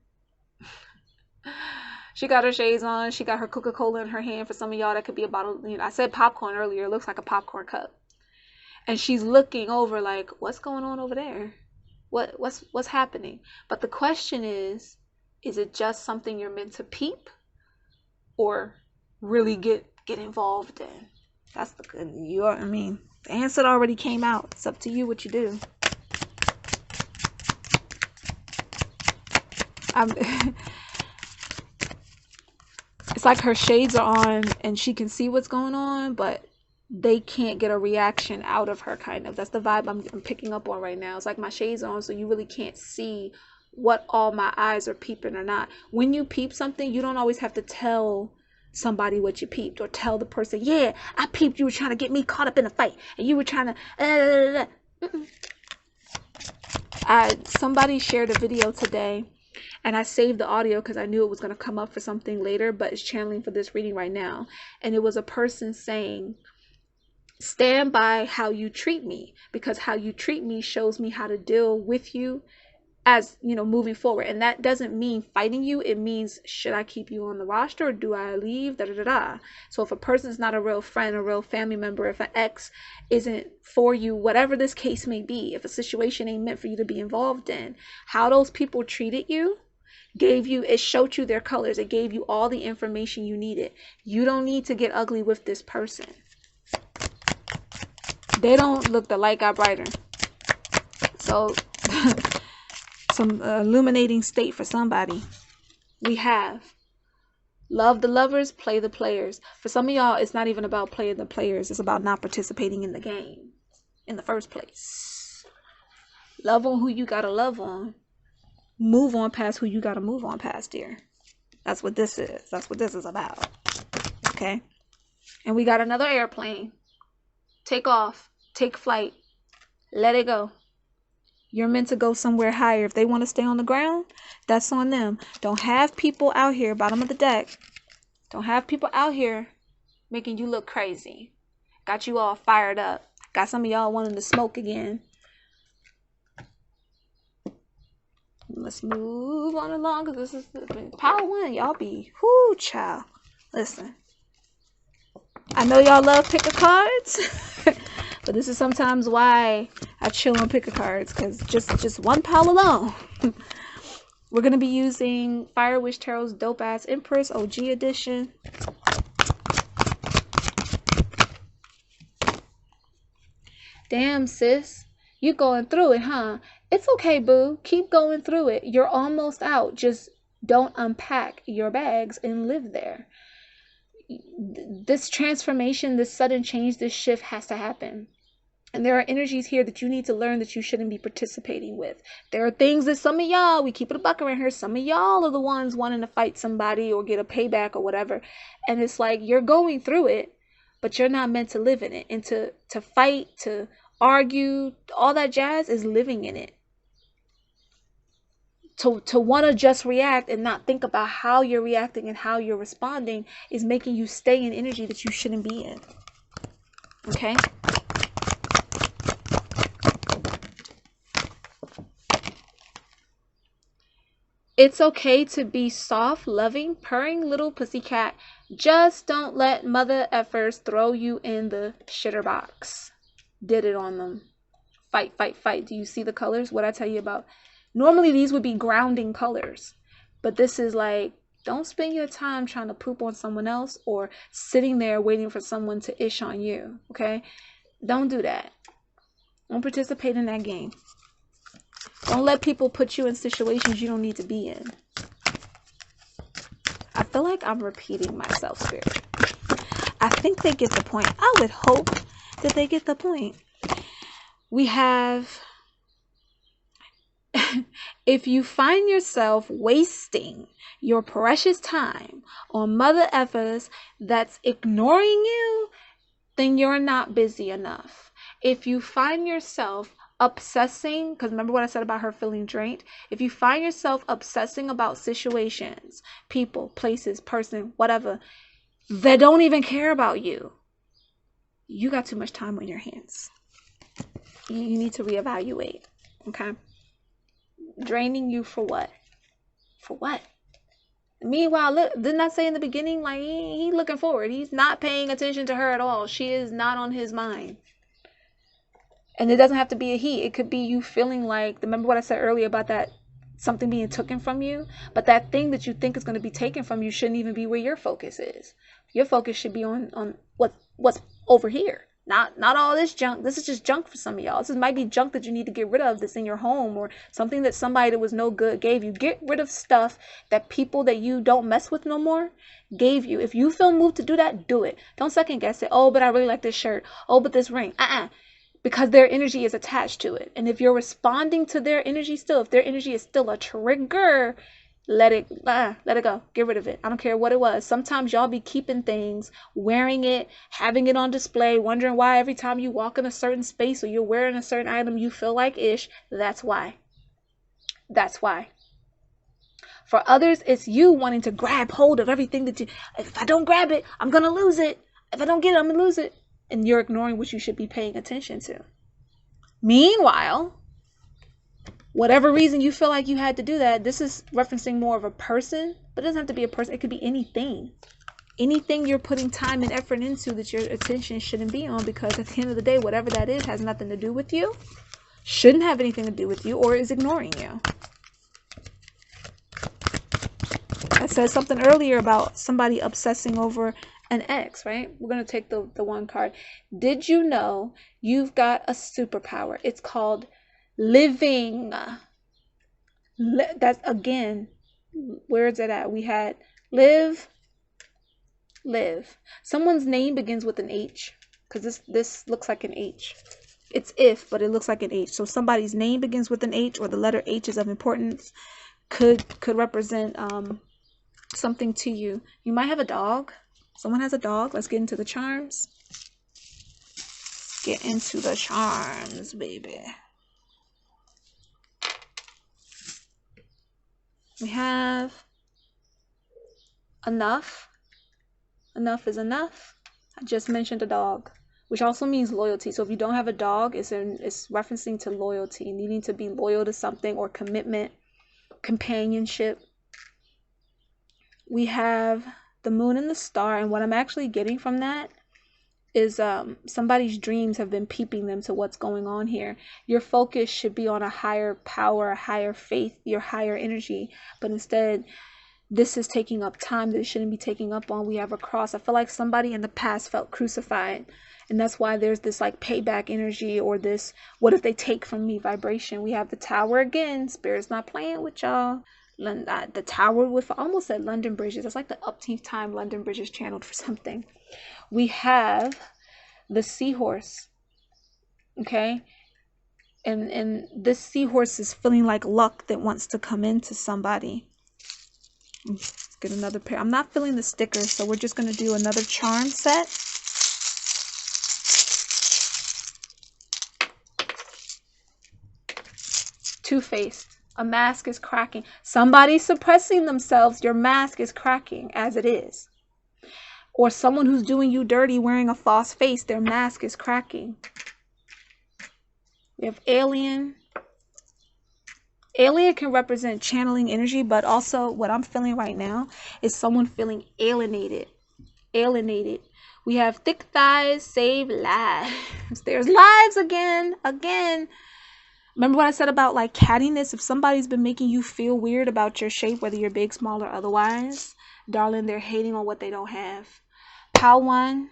She got her shades on. She got her Coca-Cola in her hand. For some of y'all, that could be a bottle. You know, I said popcorn earlier. It looks like a popcorn cup. And she's looking over like, what's going on over there? What's happening? But the question is it just something you're meant to peep or really get involved in? That's the good. The answer already came out. It's up to you what you do. It's like her shades are on and she can see what's going on, but they can't get a reaction out of her, kind of. That's the vibe I'm picking up on right now. It's like my shades are on, so you really can't see what all my eyes are peeping or not. When you peep something, you don't always have to tell somebody what you peeped, or tell the person, yeah, I peeped, you were trying to get me caught up in a fight, and you were trying to somebody shared a video today, and I saved the audio because I knew it was going to come up for something later, but it's channeling for this reading right now. And it was a person saying, stand by how you treat me, because how you treat me shows me how to deal with you as, moving forward. And that doesn't mean fighting you. It means, should I keep you on the roster or do I leave? So if a person's not a real friend, a real family member, if an ex isn't for you, whatever this case may be, if a situation ain't meant for you to be involved in, how those people treated you it showed you their colors. It gave you all the information you needed. You don't need to get ugly with this person. They don't look, the light got brighter. So some illuminating state for somebody. We have love the lovers, play the players. For some of y'all, it's not even about playing the players. It's about not participating in the game in the first place. Love on who you gotta love on. Move on past who you gotta move on past, dear. That's what this is. That's what this is about. Okay? And we got another airplane. Take off. Take flight. Let it go. You're meant to go somewhere higher. If they want to stay on the ground, that's on them. Don't have people out here, bottom of the deck. Don't have people out here making you look crazy. Got you all fired up. Got some of y'all wanting to smoke again. Let's move on along, because this is power one. Y'all be, whoo, child. Listen. I know y'all love pick a cards, but this is sometimes why I chill on pick a cards, because just one pile alone. We're going to be using Fire Wish Tarot's Dope Ass Empress OG edition. Damn, sis. You going through it, huh? It's okay, boo. Keep going through it. You're almost out. Just don't unpack your bags and live there. This transformation, this sudden change, this shift has to happen. And there are energies here that you need to learn that you shouldn't be participating with. There are things that some of y'all, we keep it a buck around here, some of y'all are the ones wanting to fight somebody or get a payback or whatever. And it's like, you're going through it, but you're not meant to live in it. And to fight, to argue, all that jazz is living in it. To want to just react and not think about how you're reacting and how you're responding is making you stay in energy that you shouldn't be in. Okay? It's okay to be soft, loving, purring little pussycat. Just don't let mother effers throw you in the shitter box. Did it on them. Fight, fight, fight. Do you see the colors? What I tell you about? Normally these would be grounding colors, but this is like, don't spend your time trying to poop on someone else or sitting there waiting for someone to ish on you. Okay? Don't do that. Don't participate in that game. Don't let people put you in situations you don't need to be in. I feel like I'm repeating myself, Spirit. I think they get the point. I would hope that they get the point. We have, if you find yourself wasting your precious time on mother effers that's ignoring you, then you're not busy enough. If you find yourself obsessing, because remember what I said about her feeling drained? If you find yourself obsessing about situations, people, places, person, whatever, that don't even care about you, you got too much time on your hands. You need to reevaluate. Okay? Draining you for what? For what? Meanwhile, look, didn't I say in the beginning, like, he looking forward. He's not paying attention to her at all. She is not on his mind. And it doesn't have to be a he. It could be you feeling like, remember what I said earlier about that something being taken from you? But that thing that you think is going to be taken from you shouldn't even be where your focus is. Your focus should be on what's over here. Not all this junk. This is just junk for some of y'all. This might be junk that you need to get rid of that's in your home, or something that somebody that was no good gave you. Get rid of stuff that people that you don't mess with no more gave you. If you feel moved to do that, do it. Don't second guess it. Oh, but I really like this shirt. Oh, but this ring. Because their energy is attached to it. And if you're responding to their energy still, if their energy is still a trigger, let it go. Get rid of it. I don't care what it was. Sometimes y'all be keeping things, wearing it, having it on display, wondering why every time you walk in a certain space or you're wearing a certain item, you feel like ish. That's why. That's why. For others, it's you wanting to grab hold of everything that you, if I don't grab it, I'm going to lose it. If I don't get it, I'm going to lose it. And you're ignoring what you should be paying attention to. Meanwhile, whatever reason you feel like you had to do that, this is referencing more of a person, but it doesn't have to be a person. It could be anything. Anything you're putting time and effort into that your attention shouldn't be on, because at the end of the day, whatever that is has nothing to do with you, shouldn't have anything to do with you, or is ignoring you. I said something earlier about somebody obsessing over an ex, right? We're going to take the one card. Did you know you've got a superpower? It's called living. That's, again, where is it at? We had live. Someone's name begins with an H, because this looks like an H. It's if, but it looks like an H. So somebody's name begins with an H, or the letter H is of importance. Could represent something to you. You might have a dog. Someone has a dog. Let's get into the charms. Get into the charms, baby. We have enough. Enough is enough. I just mentioned a dog, which also means loyalty. So if you don't have a dog, it's referencing to loyalty, needing to be loyal to something, or commitment, companionship. We have the moon and the star, and what I'm actually getting from that is somebody's dreams have been peeping them to what's going on here. Your focus should be on a higher power, a higher faith, your higher energy, but instead this is taking up time that it shouldn't be taking up on. We have a cross. I feel like somebody in the past felt crucified, and that's why there's this like payback energy, or this what if they take from me vibration. We have the tower again. Spirit's not playing with y'all. The tower with, almost said London Bridges. That's like the upteenth time London Bridge is channeled for something. We have the seahorse. Okay, and this seahorse is feeling like luck that wants to come into somebody. Let's get another pair. I'm not feeling the stickers, so we're just going to do another charm set. Two-faced. A mask is cracking. Somebody's suppressing themselves. Your mask is cracking as it is. Or someone who's doing you dirty wearing a false face, their mask is cracking. We have alien. Alien can represent channeling energy, but also what I'm feeling right now is someone feeling alienated. Alienated. We have thick thighs save lives. There's lives again. Remember what I said about like cattiness? If somebody's been making you feel weird about your shape, whether you're big, small, or otherwise, darling, they're hating on what they don't have. Pile 1,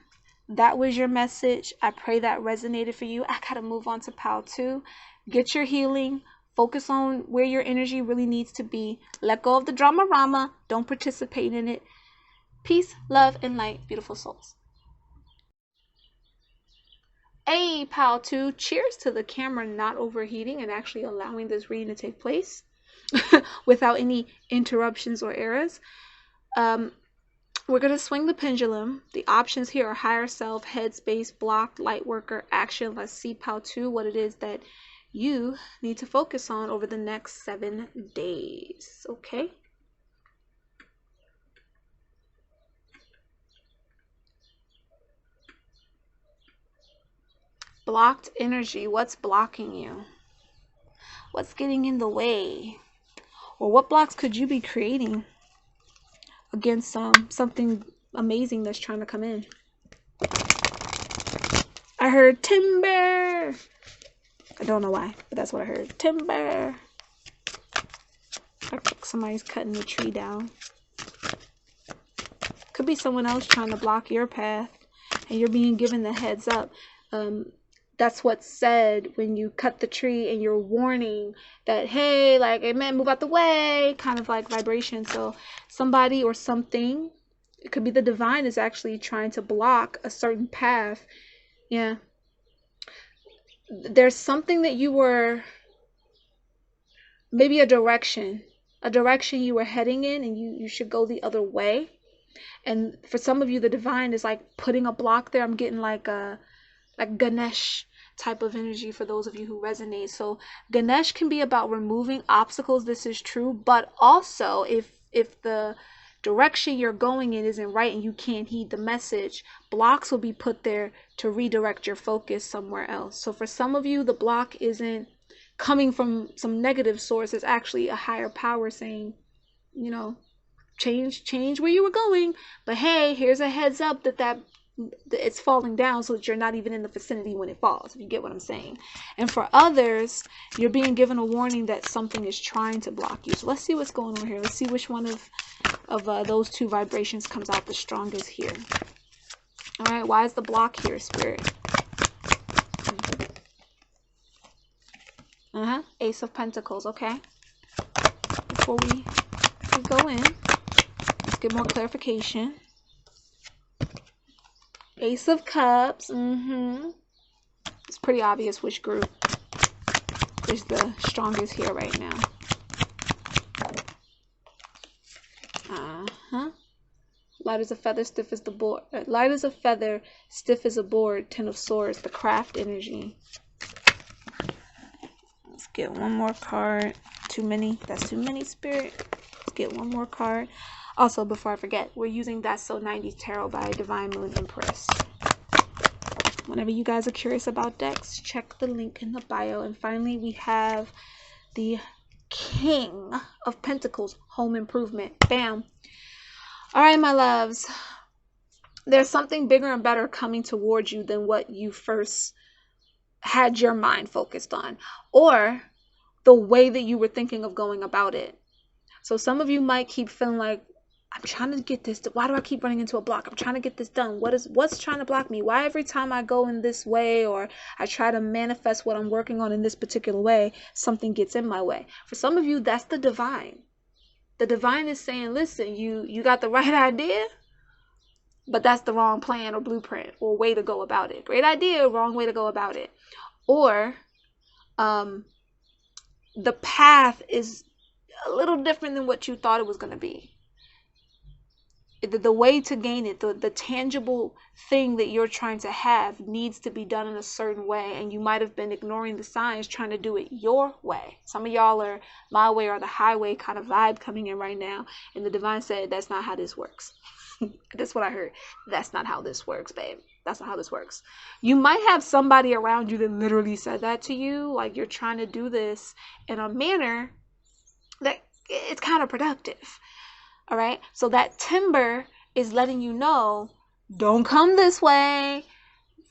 that was your message. I pray that resonated for you. I gotta move on to Pile 2. Get your healing. Focus on where your energy really needs to be. Let go of the drama-rama. Don't participate in it. Peace, love, and light, beautiful souls. Hey, Pile 2, cheers to the camera not overheating and actually allowing this reading to take place without any interruptions or errors. We're going to swing the pendulum. The options here are higher self, headspace, blocked, light worker, action. Let's see, Pile 2, what it is that you need to focus on over the next 7 days. Okay? Blocked energy. What's blocking you? What's getting in the way? Or what blocks could you be creating? against something amazing that's trying to come in. I heard timber. I don't know why, but that's what I heard. Timber. Somebody's cutting the tree down. Could be someone else trying to block your path, and you're being given the heads up. That's what's said when you cut the tree, and you're warning that, hey, like, amen, move out the way, kind of like vibration. So somebody or something, it could be the divine, is actually trying to block a certain path. Yeah. There's something that you were, maybe a direction you were heading in, and you should go the other way. And for some of you, the divine is like putting a block there. I'm getting like Ganesh type of energy for those of you who resonate. So Ganesh can be about removing obstacles. This is true. But also, if the direction you're going in isn't right and you can't heed the message, blocks will be put there to redirect your focus somewhere else. So for some of you, the block isn't coming from some negative source. It's actually a higher power saying, you know, change where you were going, but hey, here's a heads up that it's falling down, so that you're not even in the vicinity when it falls, if you get what I'm saying. And for others, you're being given a warning that something is trying to block you. So let's see what's going on here. Let's see which one of those two vibrations comes out the strongest here. All right, why is the block here, Spirit? Ace of Pentacles. Okay, before we go in, let's get more clarification. Ace of Cups. It's pretty obvious which group is the strongest here right now. Light as a feather, stiff as the board. Light as a feather, stiff as a board. Ten of Swords, the craft energy. Let's get one more card. Too many. That's too many, Spirit. Let's get one more card. Also, before I forget, we're using That's So 90s Tarot by Divine Moon Empress. Whenever you guys are curious about decks, check the link in the bio. And finally, we have the King of Pentacles, Home Improvement. Bam. All right, my loves. There's something bigger and better coming towards you than what you first had your mind focused on, or the way that you were thinking of going about it. So some of you might keep feeling like, I'm trying to get this. Why do I keep running into a block? I'm trying to get this done. What's trying to block me? Why every time I go in this way, or I try to manifest what I'm working on in this particular way, something gets in my way? For some of you, that's the divine. The divine is saying, listen, you got the right idea, but that's the wrong plan or blueprint or way to go about it. Great idea, wrong way to go about it. Or the path is a little different than what you thought it was going to be. The way to gain it, the tangible thing that you're trying to have, needs to be done in a certain way, and you might have been ignoring the signs, trying to do it your way. Some of y'all are my way or the highway kind of vibe coming in right now, and the divine said, that's not how this works. That's what I heard. That's not how this works, babe. That's not how this works. You might have somebody around you that literally said that to you, like you're trying to do this in a manner that it's counterproductive. All right, so that timber is letting you know, don't come this way.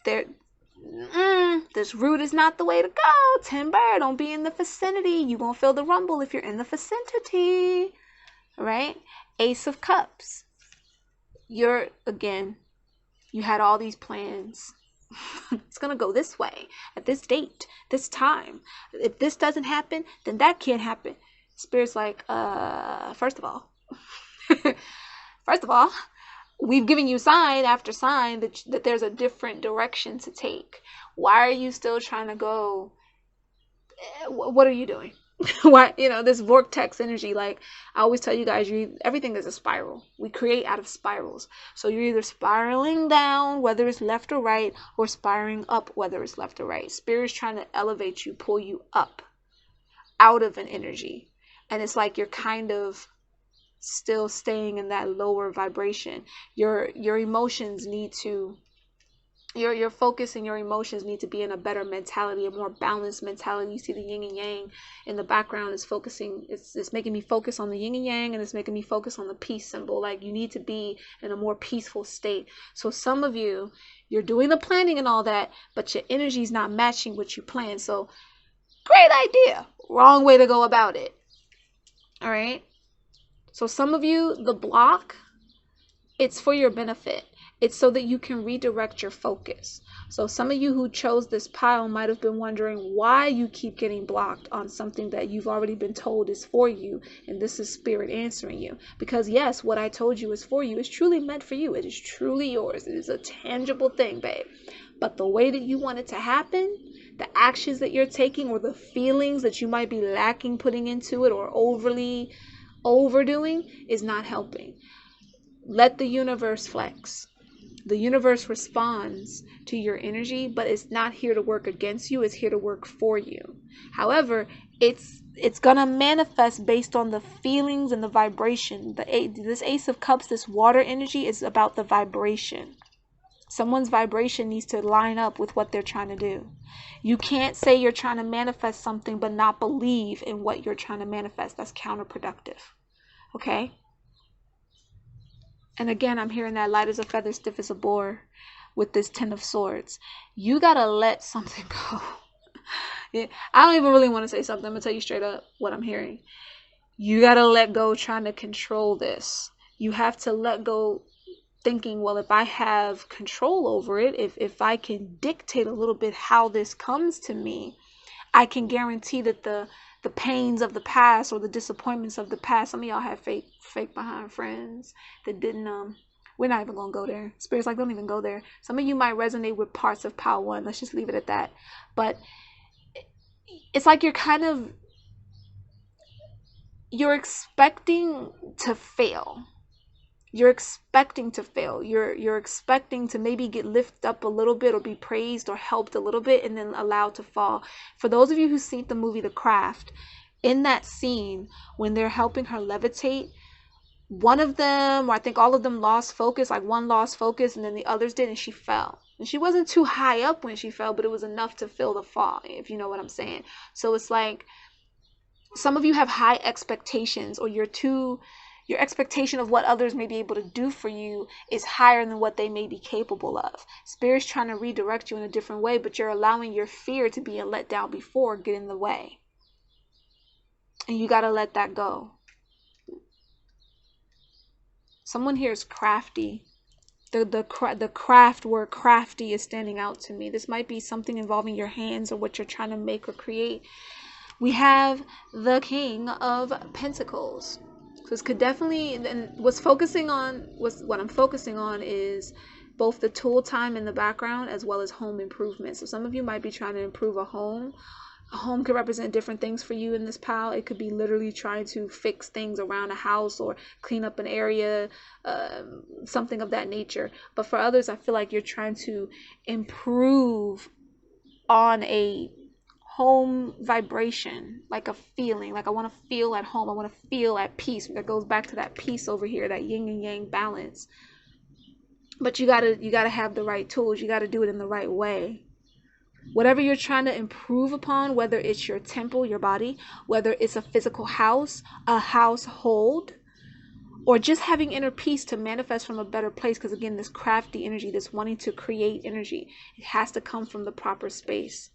This route is not the way to go. Timber, don't be in the vicinity. You won't feel the rumble if you're in the vicinity. All right, Ace of Cups. You had all these plans. It's going to go this way at this date, this time. If this doesn't happen, then that can't happen. Spirit's like, first of all, we've given you sign after sign that there's a different direction to take. Why are you still trying to go? What are you doing? Why, this vortex energy, like I always tell you guys, everything is a spiral. We create out of spirals. So you're either spiraling down, whether it's left or right, or spiraling up, whether it's left or right. Spirit's trying to elevate you, pull you up out of an energy. And it's like you're kind of still staying in that lower vibration. Your emotions need to Your focus and your emotions need to be in a better mentality, a more balanced mentality. You see the yin and yang in the background is focusing, it's making me focus on the yin and yang, and it's making me focus on the peace symbol. Like, you need to be in a more peaceful state. So some of you, you're doing the planning and all that, but your energy is not matching what you plan. So great idea, wrong way to go about it. All right. So some of you, the block, it's for your benefit. It's so that you can redirect your focus. So some of you who chose this pile might have been wondering why you keep getting blocked on something that you've already been told is for you. And this is spirit answering you. Because yes, what I told you is for you is truly meant for you. It is truly yours. It is a tangible thing, babe. But the way that you want it to happen, the actions that you're taking, or the feelings that you might be lacking putting into it or overdoing is not helping. Let the universe flex. The universe responds to your energy, but it's not here to work against you. It's here to work for you. However, it's going to manifest based on the feelings and the vibration. This Ace of Cups, this water energy, is about the vibration. Someone's vibration needs to line up with what they're trying to do. You can't say you're trying to manifest something but not believe in what you're trying to manifest. That's counterproductive. Okay? And again, I'm hearing that light as a feather, stiff as a boar with this 10 of Swords. You got to let something go. Yeah, I don't even really want to say something. I'm going to tell you straight up what I'm hearing. You got to let go trying to control this. You have to let go thinking, well, if I have control over it, if I can dictate a little bit how this comes to me, I can guarantee that the pains of the past or the disappointments of the past, some of y'all have fake behind friends that didn't, we're not even going to go there. Spirit's like, don't even go there. Some of you might resonate with parts of Pile 1. Let's just leave it at that. But it's like you're expecting to fail. You're expecting to fail. You're expecting to maybe get lifted up a little bit or be praised or helped a little bit and then allowed to fall. For those of you who've seen the movie The Craft, in that scene when they're helping her levitate, one of them, or I think all of them, lost focus. Like, one lost focus and then the others did, and she fell. And she wasn't too high up when she fell, but it was enough to feel the fall, if you know what I'm saying. So it's like some of you have high expectations, or your expectation of what others may be able to do for you is higher than what they may be capable of. Spirit's trying to redirect you in a different way, but you're allowing your fear to be a letdown before get in the way. And you got to let that go. Someone here is crafty. The craft word crafty is standing out to me. This might be something involving your hands or what you're trying to make or create. We have the King of Pentacles. So this could definitely, and what I'm focusing on is both the tool time in the background as well as home improvement. So some of you might be trying to improve a home. A home could represent different things for you in this pile. It could be literally trying to fix things around a house or clean up an area, something of that nature. But for others, I feel like you're trying to improve on a home vibration, like a feeling, like I want to feel at home. I want to feel at peace. That goes back to that peace over here, that yin and yang balance. But you gotta have the right tools. You gotta do it in the right way. Whatever you're trying to improve upon, whether it's your temple, your body, whether it's a physical house, a household, or just having inner peace to manifest from a better place. Because again, this crafty energy, this wanting to create energy, it has to come from the proper space.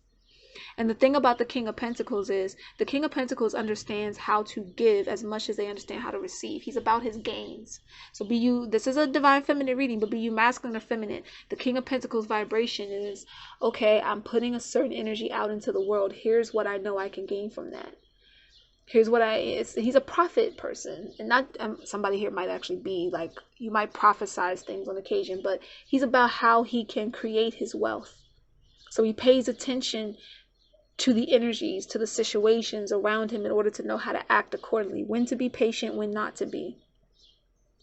And the thing about the King of Pentacles is the King of Pentacles understands how to give as much as they understand how to receive. He's about his gains. So this is a divine feminine reading, but be you masculine or feminine, the King of Pentacles vibration is, okay, I'm putting a certain energy out into the world. Here's what I know I can gain from that. Here's what he's a prophet person, and not somebody here might actually be like, you might prophesize things on occasion, but he's about how he can create his wealth. So he pays attention to the energies, to the situations around him in order to know how to act accordingly. When to be patient, when not to be.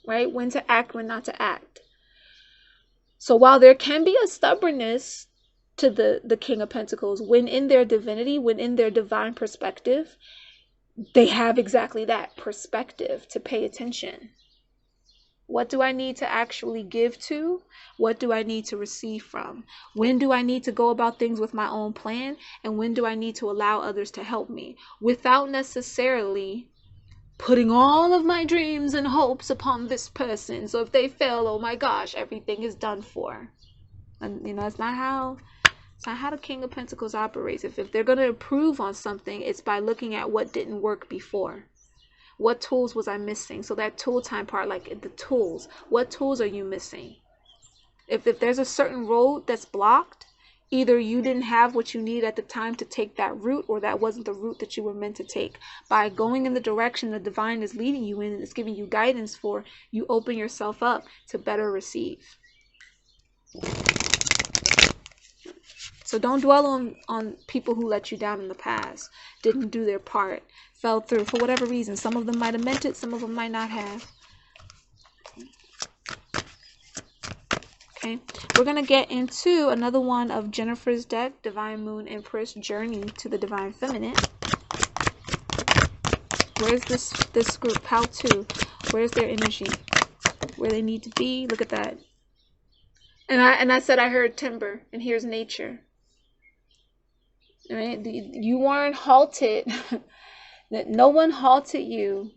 Right? When to act, when not to act. So while there can be a stubbornness to the King of Pentacles, when in their divinity, when in their divine perspective, they have exactly that perspective to pay attention. What do I need to actually give to? What do I need to receive from? When do I need to go about things with my own plan? And when do I need to allow others to help me without necessarily putting all of my dreams and hopes upon this person? So if they fail, oh my gosh, everything is done for. And it's not how the King of Pentacles operates. If they're going to improve on something, it's by looking at what didn't work before. What tools was I missing? So that tool time part, like the tools, what tools are you missing? If there's a certain road that's blocked, either you didn't have what you need at the time to take that route, or that wasn't the route that you were meant to take. By going in the direction the divine is leading you in and it's giving you guidance for, you open yourself up to better receive. So don't dwell on people who let you down in the past, didn't do their part, fell through for whatever reason. Some of them might have meant it, some of them might not have. Okay, we're going to get into another one of Jennifer's deck, Divine Moon Empress, Journey to the Divine Feminine. Where's this group? How to? Where's their energy? Where they need to be? Look at that. And I said I heard timber, and here's nature. Right? You weren't halted. That no one halted you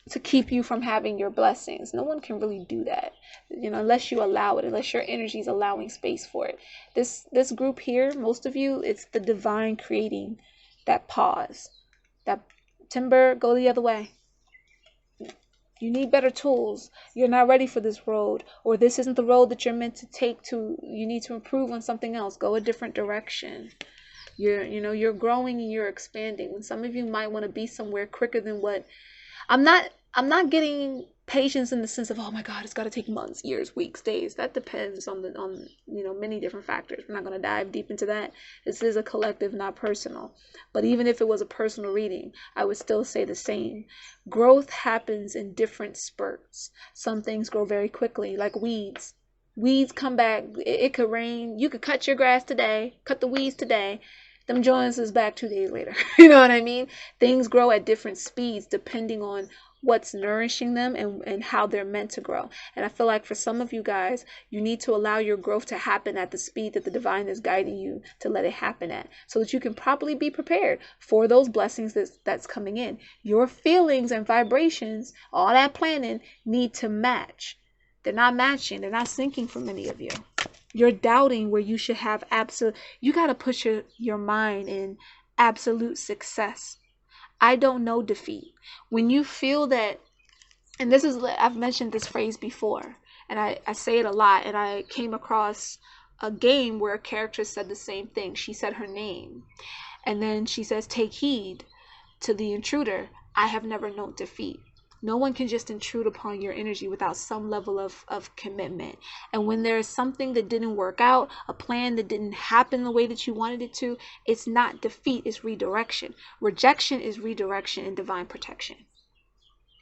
to keep you from having your blessings. No one can really do that, unless you allow it, unless your energy is allowing space for it. This group here, most of you, it's the divine creating that pause. That timber, go the other way. You need better tools. You're not ready for this road, or this isn't the road that you're meant to take. You need to improve on something else. Go a different direction. You're growing and you're expanding. And some of you might want to be somewhere quicker than what. I'm not getting patience in the sense of, oh my God, it's got to take months, years, weeks, days. That depends on many different factors. We're not going to dive deep into that. This is a collective, not personal. But even if it was a personal reading, I would still say the same. Growth happens in different spurts. Some things grow very quickly, like weeds. Weeds come back. It could rain. You could cut your grass today, cut the weeds today. Them joints is back 2 days later. You know what I mean? Things grow at different speeds depending on what's nourishing them and how they're meant to grow. And I feel like for some of you guys, you need to allow your growth to happen at the speed that the divine is guiding you to let it happen at, so that you can properly be prepared for those blessings that's coming in. Your feelings and vibrations, all that planning, need to match. They're not matching. They're not syncing for many of you. You're doubting where you should have absolute. You got to put your mind in absolute success. I don't know defeat. When you feel that, and this is, I've mentioned this phrase before, and I say it a lot, and I came across a game where a character said the same thing. She said her name, and then she says, take heed to the intruder. I have never known defeat. No one can just intrude upon your energy without some level of commitment. And when there is something that didn't work out, a plan that didn't happen the way that you wanted it to, it's not defeat, it's redirection. Rejection is redirection and divine protection.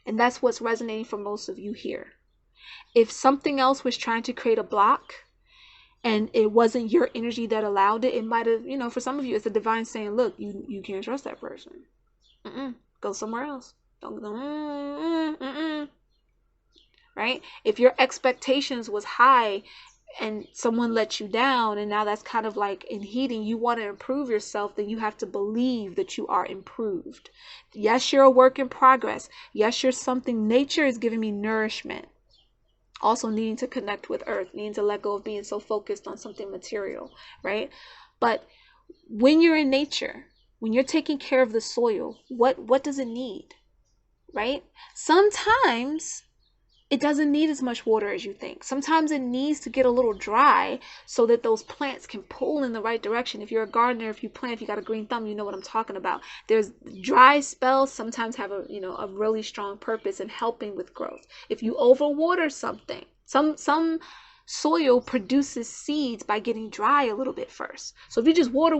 And that's what's resonating for most of you here. If something else was trying to create a block and it wasn't your energy that allowed it, it might have, for some of you, it's the divine saying, look, you can't trust that person. Go somewhere else. Right? If your expectations was high and someone let you down, and now that's kind of like in heating, you want to improve yourself, then you have to believe that you are improved. Yes, you're a work in progress. Yes, you're something. Nature is giving me nourishment. Also needing to connect with earth, needing to let go of being so focused on something material, right? But when you're in nature, when you're taking care of the soil, what does it need? Right? Sometimes it doesn't need as much water as you think. Sometimes it needs to get a little dry so that those plants can pull in the right direction. If you're a gardener, if you got a green thumb, you know what I'm talking about. There's dry spells sometimes have a really strong purpose in helping with growth. If you overwater something, some soil produces seeds by getting dry a little bit first. So if you just water,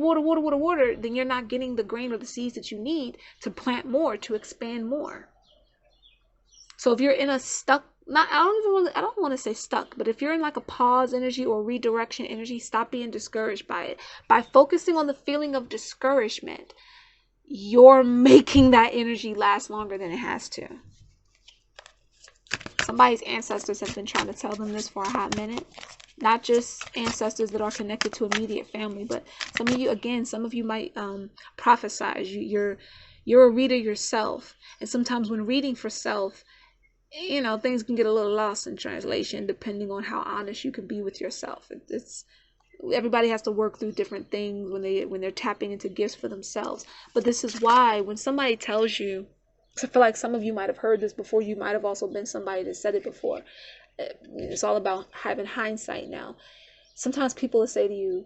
then you're not getting the grain or the seeds that you need to plant more, to expand more. So if you're in a stuck, I don't want to say stuck, but if you're in like a pause energy or redirection energy, stop being discouraged by it. By focusing on the feeling of discouragement, you're making that energy last longer than it has to. somebody's ancestors have been trying to tell them this for a hot minute. Not just ancestors that are connected to immediate family, but some of you, again, some of you might prophesize. You're a reader yourself, and sometimes when reading for self, you know, things can get a little lost in translation depending on how honest you can be with yourself. It's everybody has to work through different things when they're tapping into gifts for themselves. But this is why when somebody tells you, I feel like some of you might have heard this before. You might have also been somebody that said it before. It's all about having hindsight now. Sometimes people will say to you,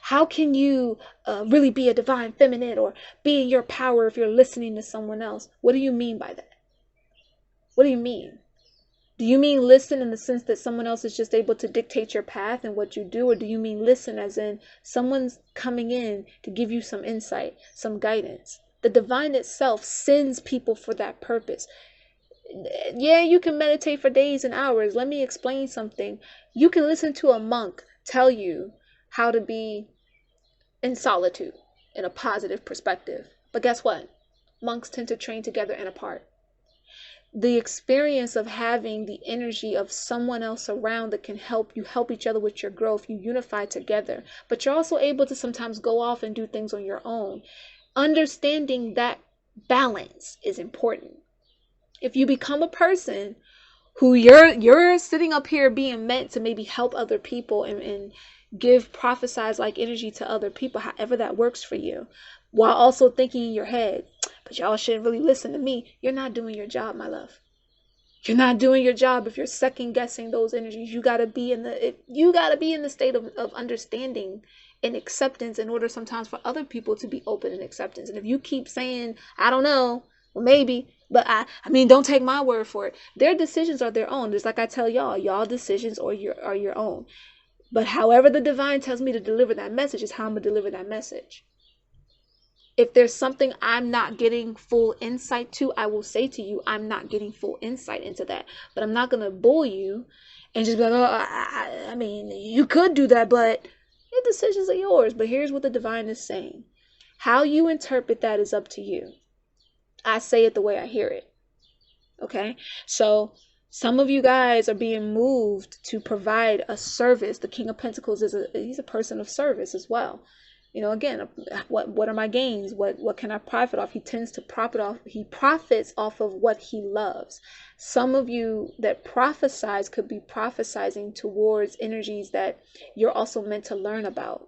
how can you really be a divine feminine or be in your power if you're listening to someone else? What do you mean by that? What do you mean? Do you mean listen in the sense that someone else is just able to dictate your path and what you do? Or do you mean listen as in someone's coming in to give you some insight, some guidance? The divine itself sends people for that purpose. Yeah, you can meditate for days and hours. Let me explain something. You can listen to a monk tell you how to be in solitude in a positive perspective. But guess what? Monks tend to train together and apart. The experience of having the energy of someone else around that can help you help each other with your growth, you unify together. But you're also able to sometimes go off and do things on your own. Understanding that balance is important. If you become a person who you're sitting up here being meant to maybe help other people and give prophesize like energy to other people, however that works for you, while also thinking in your head, but y'all shouldn't really listen to me, you're not doing your job, my love. You're not doing your job if you're second guessing those energies. You gotta be in the state of understanding and acceptance in order sometimes for other people to be open and acceptance. And if you keep saying, I don't know, well maybe, but I mean, don't take my word for it. Their decisions are their own. Just like I tell y'all decisions are your own. But however the divine tells me to deliver that message is how I'm gonna deliver that message. If there's something I'm not getting full insight to, I will say to you, I'm not getting full insight into that. But I'm not going to bull you and just be like, oh, I mean, you could do that, but your decisions are yours. But here's what the divine is saying. How you interpret that is up to you. I say it the way I hear it. Okay? So some of you guys are being moved to provide a service. The King of Pentacles he's a person of service as well. You know, again, what are my gains? What can I profit off? He tends to he profits off of what he loves. Some of you that prophesize could be prophesizing towards energies that you're also meant to learn about.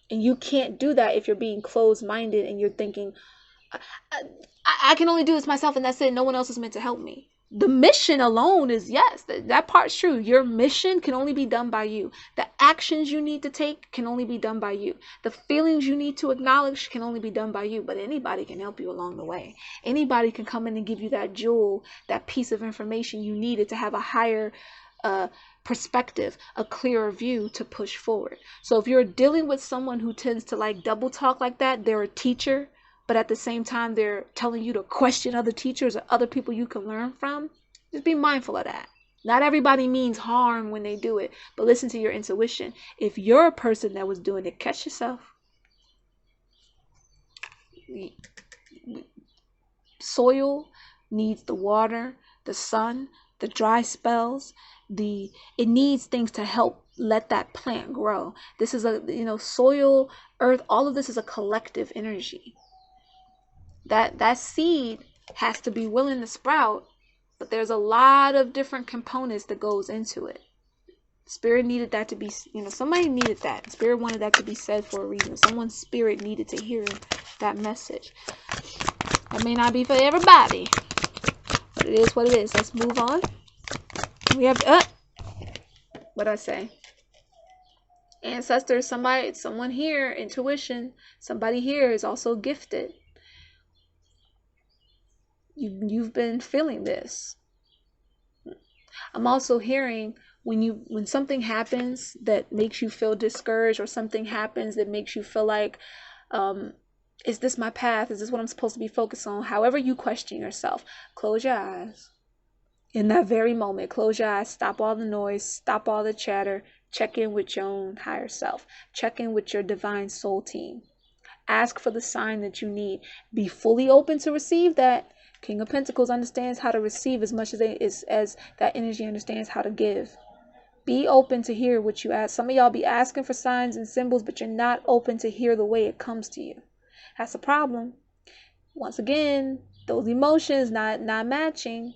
And you can't do that if you're being closed-minded and you're thinking, I can only do this myself and that's it. No one else is meant to help me. The mission alone is, yes, that part's true. Your mission can only be done by you. The actions you need to take can only be done by you. The feelings you need to acknowledge can only be done by you. But anybody can help you along the way. Anybody can come in and give you that jewel, that piece of information you needed to have a higher perspective, a clearer view to push forward. So if you're dealing with someone who tends to like double talk like that, they're a teacher, but at the same time, they're telling you to question other teachers or other people you can learn from, just be mindful of that. Not everybody means harm when they do it, but listen to your intuition. If you're a person that was doing it, catch yourself. Soil needs the water, the sun, the dry spells. It needs things to help let that plant grow. This is soil, earth, all of this is a collective energy. That seed has to be willing to sprout, but there's a lot of different components that goes into it. Spirit needed that to be, somebody needed that. Spirit wanted that to be said for a reason. Someone's spirit needed to hear that message. That may not be for everybody, but it is what it is. Let's move on. We have, what'd I say? Ancestors, someone here, intuition, somebody here is also gifted. You've been feeling this. I'm also hearing when something happens that makes you feel discouraged, or something happens that makes you feel like, is this my path? Is this what I'm supposed to be focused on? However you question yourself, close your eyes. In that very moment, close your eyes, stop all the noise, stop all the chatter, check in with your own higher self, check in with your divine soul team. Ask for the sign that you need. Be fully open to receive that. King of Pentacles understands how to receive as much as that energy understands how to give. Be open to hear what you ask. Some of y'all be asking for signs and symbols, but you're not open to hear the way it comes to you. That's a problem. Once again, those emotions not matching.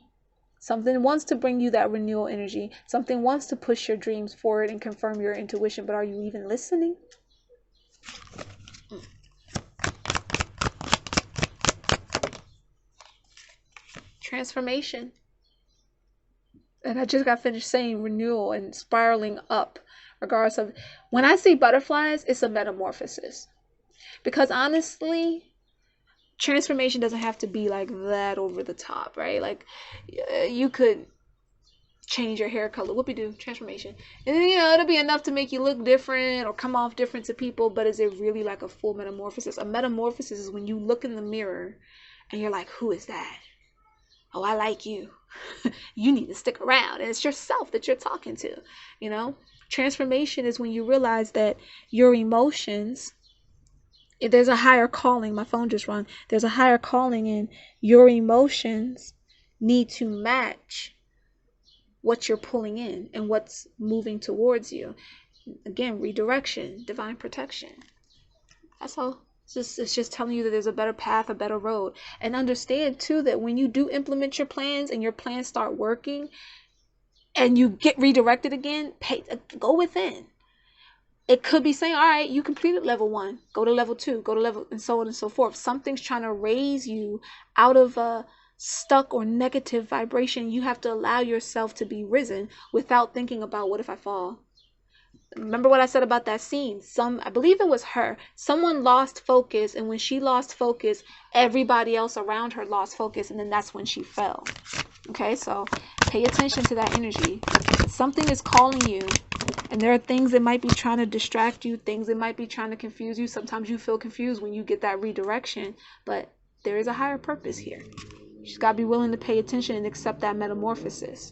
Something wants to bring you that renewal energy. Something wants to push your dreams forward and confirm your intuition, but are you even listening? Transformation. And I just got finished saying renewal and spiraling up. Regardless of, when I see butterflies, it's a metamorphosis. Because honestly, transformation doesn't have to be like that over the top, right? Like, you could change your hair color. Whoopie-doo, transformation. And then, it'll be enough to make you look different or come off different to people, but is it really like a full metamorphosis? A metamorphosis is when you look in the mirror and you're like, who is that? Oh, I like you. You need to stick around. And it's yourself that you're talking to, Transformation is when you realize that your emotions, there's a higher calling. My phone just rang. There's a higher calling, and your emotions need to match what you're pulling in and what's moving towards you. Again, redirection, divine protection. That's all. It's just telling you that there's a better path, a better road. And understand too that when you do implement your plans and your plans start working and you get redirected again, go within. It could be saying, all right, you completed level 1, go to level 2, go to level, and so on and so forth. Something's trying to raise you out of a stuck or negative vibration. You have to allow yourself to be risen without thinking about, what if I fall? Remember what I said about that scene? I believe it was her. Someone lost focus, and when she lost focus, everybody else around her lost focus, and then that's when she fell. Okay, so pay attention to that energy. Something is calling you, and there are things that might be trying to distract you, things that might be trying to confuse you. Sometimes you feel confused when you get that redirection, but there is a higher purpose here. You just gotta be willing to pay attention and accept that metamorphosis.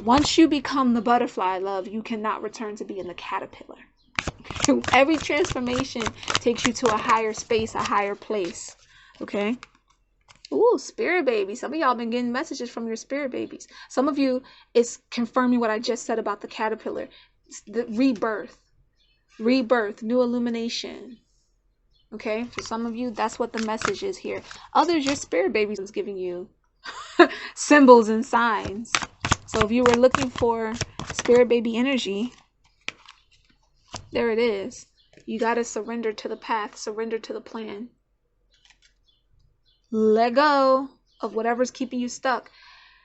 Once you become the butterfly, love, you cannot return to being the caterpillar. Every transformation takes you to a higher space, a higher place. Okay? Ooh, spirit baby. Some of y'all been getting messages from your spirit babies. Some of you, it's confirming what I just said about the caterpillar. The rebirth, new illumination. Okay? For some of you, that's what the message is here. Others, your spirit baby is giving you symbols and signs. So if you were looking for spirit baby energy, there it is. You got to surrender to the path, surrender to the plan. Let go of whatever's keeping you stuck.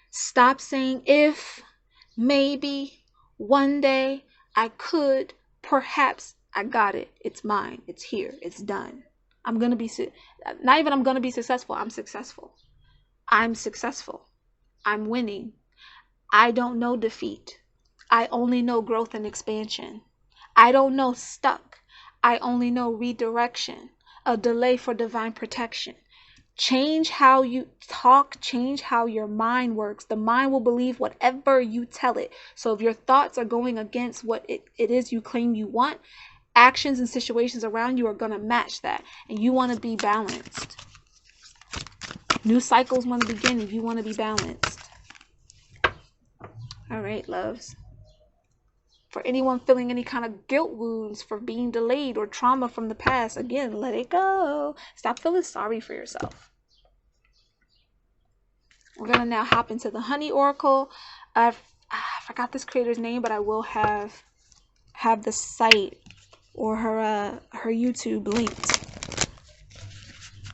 Stop saying if, maybe, one day, I could, perhaps, I got it. It's mine. It's here. It's done. I'm going to be, not even I'm going to be successful. I'm successful. I'm successful. I'm winning. I don't know defeat. I only know growth and expansion. I don't know stuck. I only know redirection, a delay for divine protection. Change how you talk, change how your mind works. The mind will believe whatever you tell it. So if your thoughts are going against what it is you claim you want, actions and situations around you are going to match that. And you want to be balanced. New cycles want to begin if you want to be balanced. All right, loves. For anyone feeling any kind of guilt wounds for being delayed or trauma from the past, again, let it go. Stop feeling sorry for yourself. We're going to now hop into the Honey Oracle. I forgot this creator's name, but I will have the site or her YouTube linked.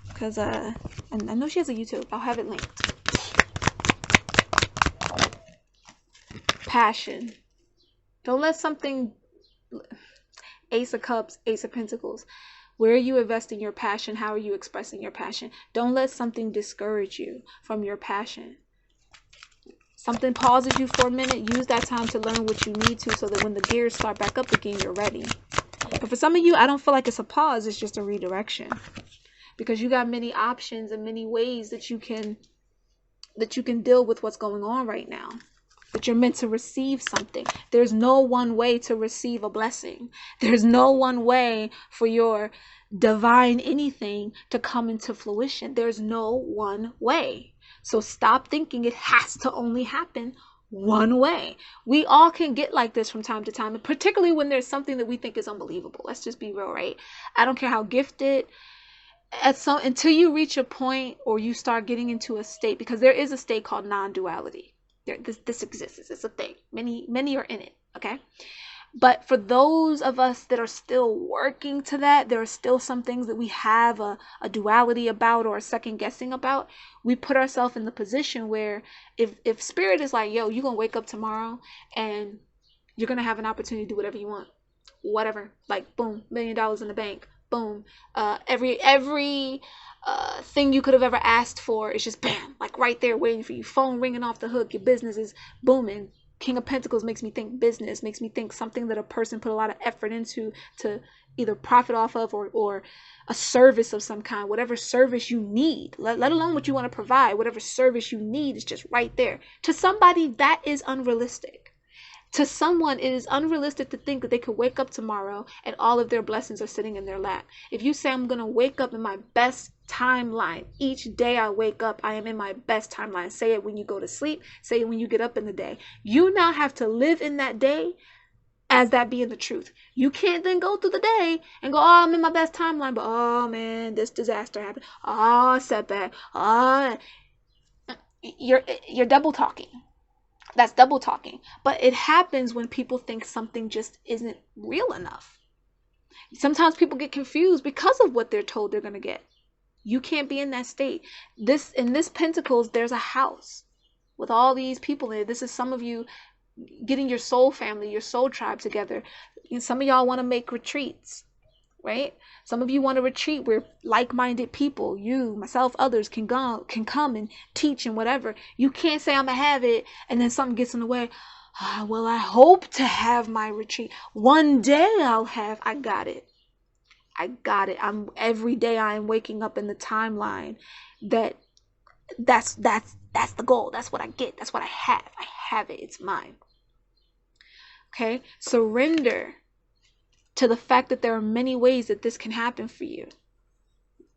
Because I know she has a YouTube. I'll have it linked. Passion. Don't let something, Ace of Cups, Ace of Pentacles. Where are you investing your passion? How are you expressing your passion? Don't let something discourage you from your passion. Something pauses you for a minute. Use that time to learn what you need to so that when the gears start back up again, you're ready. But for some of you, I don't feel like it's a pause. It's just a redirection. Because you got many options and many ways that you can deal with what's going on right now. that you're meant to receive something. There's no one way to receive a blessing. There's no one way for your divine anything to come into fruition. There's no one way. So stop thinking it has to only happen one way. We all can get like this from time to time, and particularly when there's something that we think is unbelievable. Let's just be real, right? I don't care how gifted, until you reach a point or you start getting into a state, because there is a state called non-duality. This exists. It's a thing. Many are in it. Okay. But for those of us that are still working to that, there are still some things that we have a duality about or a second guessing about. We put ourselves in the position where if spirit is like, yo, you're going to wake up tomorrow and you're going to have an opportunity to do whatever you want, whatever, like boom, $1 million in the bank, boom, every thing you could have ever asked for is just bam, like right there waiting for you, phone ringing off the hook, your business is booming. King of Pentacles makes me think business, makes me think something that a person put a lot of effort into to either profit off of or a service of some kind. Whatever service you need, let alone what you want to provide, whatever service you need is just right there. To somebody, that is unrealistic. To someone, it is unrealistic to think that they could wake up tomorrow and all of their blessings are sitting in their lap. If you say, I'm going to wake up in my best timeline, each day I wake up, I am in my best timeline. Say it when you go to sleep. Say it when you get up in the day. You now have to live in that day as that being the truth. You can't then go through the day and go, oh, I'm in my best timeline, but oh man, this disaster happened. Oh, setback. Oh, you're double talking. That's double talking. But it happens when people think something just isn't real enough. Sometimes people get confused because of what they're told they're going to get. You can't be in that state. In this Pentacles, there's a house with all these people in it. This is some of you getting your soul family, your soul tribe together. And some of y'all want to make retreats, right? Some of you want to retreat where like-minded people, you, myself, others can come and teach and whatever. You can't say I'm gonna have it and then something gets in the way. Well, I hope to have my retreat. One day I got it. Every day I am waking up in the timeline that's the goal. That's what I get. That's what I have. I have it. It's mine. Okay? Surrender to the fact that there are many ways that this can happen for you.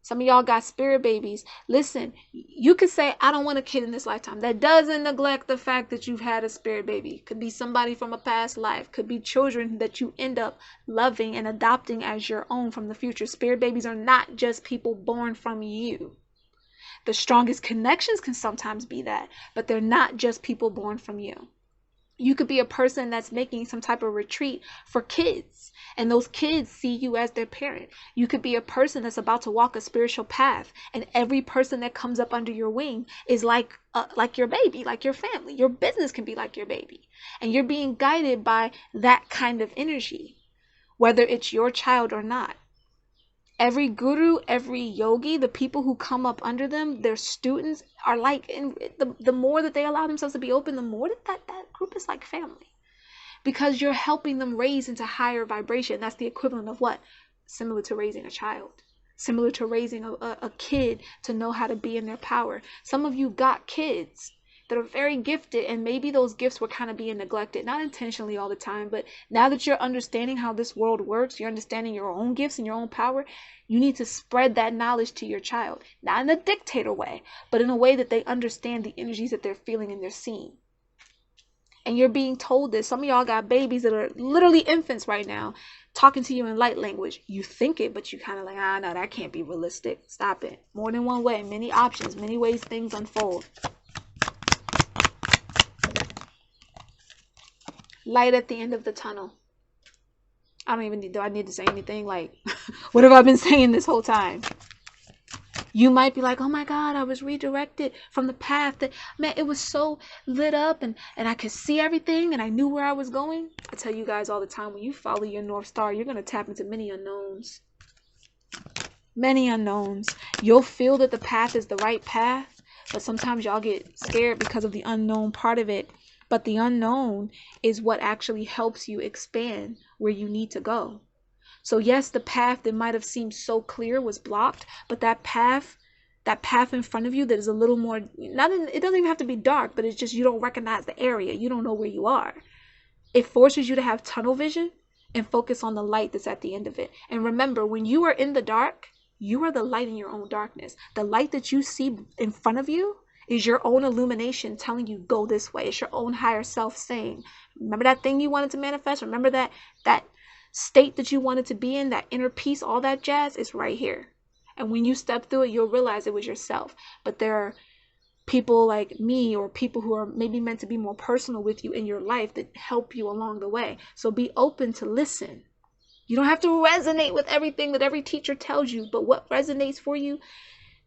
Some of y'all got spirit babies. Listen, you could say, I don't want a kid in this lifetime. That doesn't neglect the fact that you've had a spirit baby. Could be somebody from a past life. Could be children that you end up loving and adopting as your own from the future. Spirit babies are not just people born from you. The strongest connections can sometimes be that, but they're not just people born from you. You could be a person that's making some type of retreat for kids, and those kids see you as their parent. You could be a person that's about to walk a spiritual path, and every person that comes up under your wing is like your baby, like your family. Your business can be like your baby, and you're being guided by that kind of energy, whether it's your child or not. Every guru, every yogi, the people who come up under them, their students are like, the more that they allow themselves to be open, the more that group is like family. Because you're helping them raise into higher vibration. That's the equivalent of what? Similar to raising a child. Similar to raising a kid to know how to be in their power. Some of you got kids that are very gifted, and maybe those gifts were kind of being neglected, not intentionally all the time, but now that you're understanding how this world works, you're understanding your own gifts and your own power, you need to spread that knowledge to your child, not in a dictator way, but in a way that they understand the energies that they're feeling and they're seeing. And you're being told this. Some of y'all got babies that are literally infants right now, talking to you in light language. You think it, but you kind of like, no, that can't be realistic. Stop it. More than one way, many options, many ways things unfold. Light at the end of the tunnel. I don't even do I need to say anything? Like, what have I been saying this whole time? You might be like, oh my God, I was redirected from the path that, man, it was so lit up and I could see everything and I knew where I was going. I tell you guys all the time, when you follow your North Star, you're going to tap into many unknowns. Many unknowns. You'll feel that the path is the right path, but sometimes y'all get scared because of the unknown part of it. But the unknown is what actually helps you expand where you need to go. So yes, the path that might have seemed so clear was blocked, but that path that path in front of you that is a little more, it doesn't even have to be dark, but it's just you don't recognize the area. You don't know where you are. It forces you to have tunnel vision and focus on the light that's at the end of it. And remember, when you are in the dark, you are the light in your own darkness. The light that you see in front of you is your own illumination telling you go this way. It's your own higher self saying, remember that thing you wanted to manifest? Remember that state that you wanted to be in, that inner peace, all that jazz is right here. And when you step through it, you'll realize it was yourself. But there are people like me or people who are maybe meant to be more personal with you in your life that help you along the way. So be open to listen. You don't have to resonate with everything that every teacher tells you, but what resonates for you,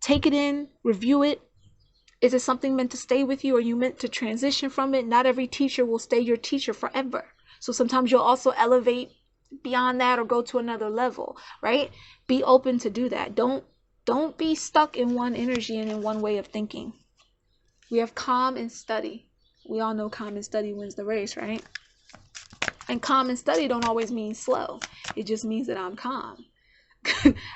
take it in, review it. Is it something meant to stay with you? Or are you meant to transition from it? Not every teacher will stay your teacher forever. So sometimes you'll also elevate beyond that or go to another level, right? Be open to do that. Don't be stuck in one energy and in one way of thinking. We have calm and steady. We all know calm and steady wins the race, right? And calm and steady don't always mean slow. It just means that I'm calm.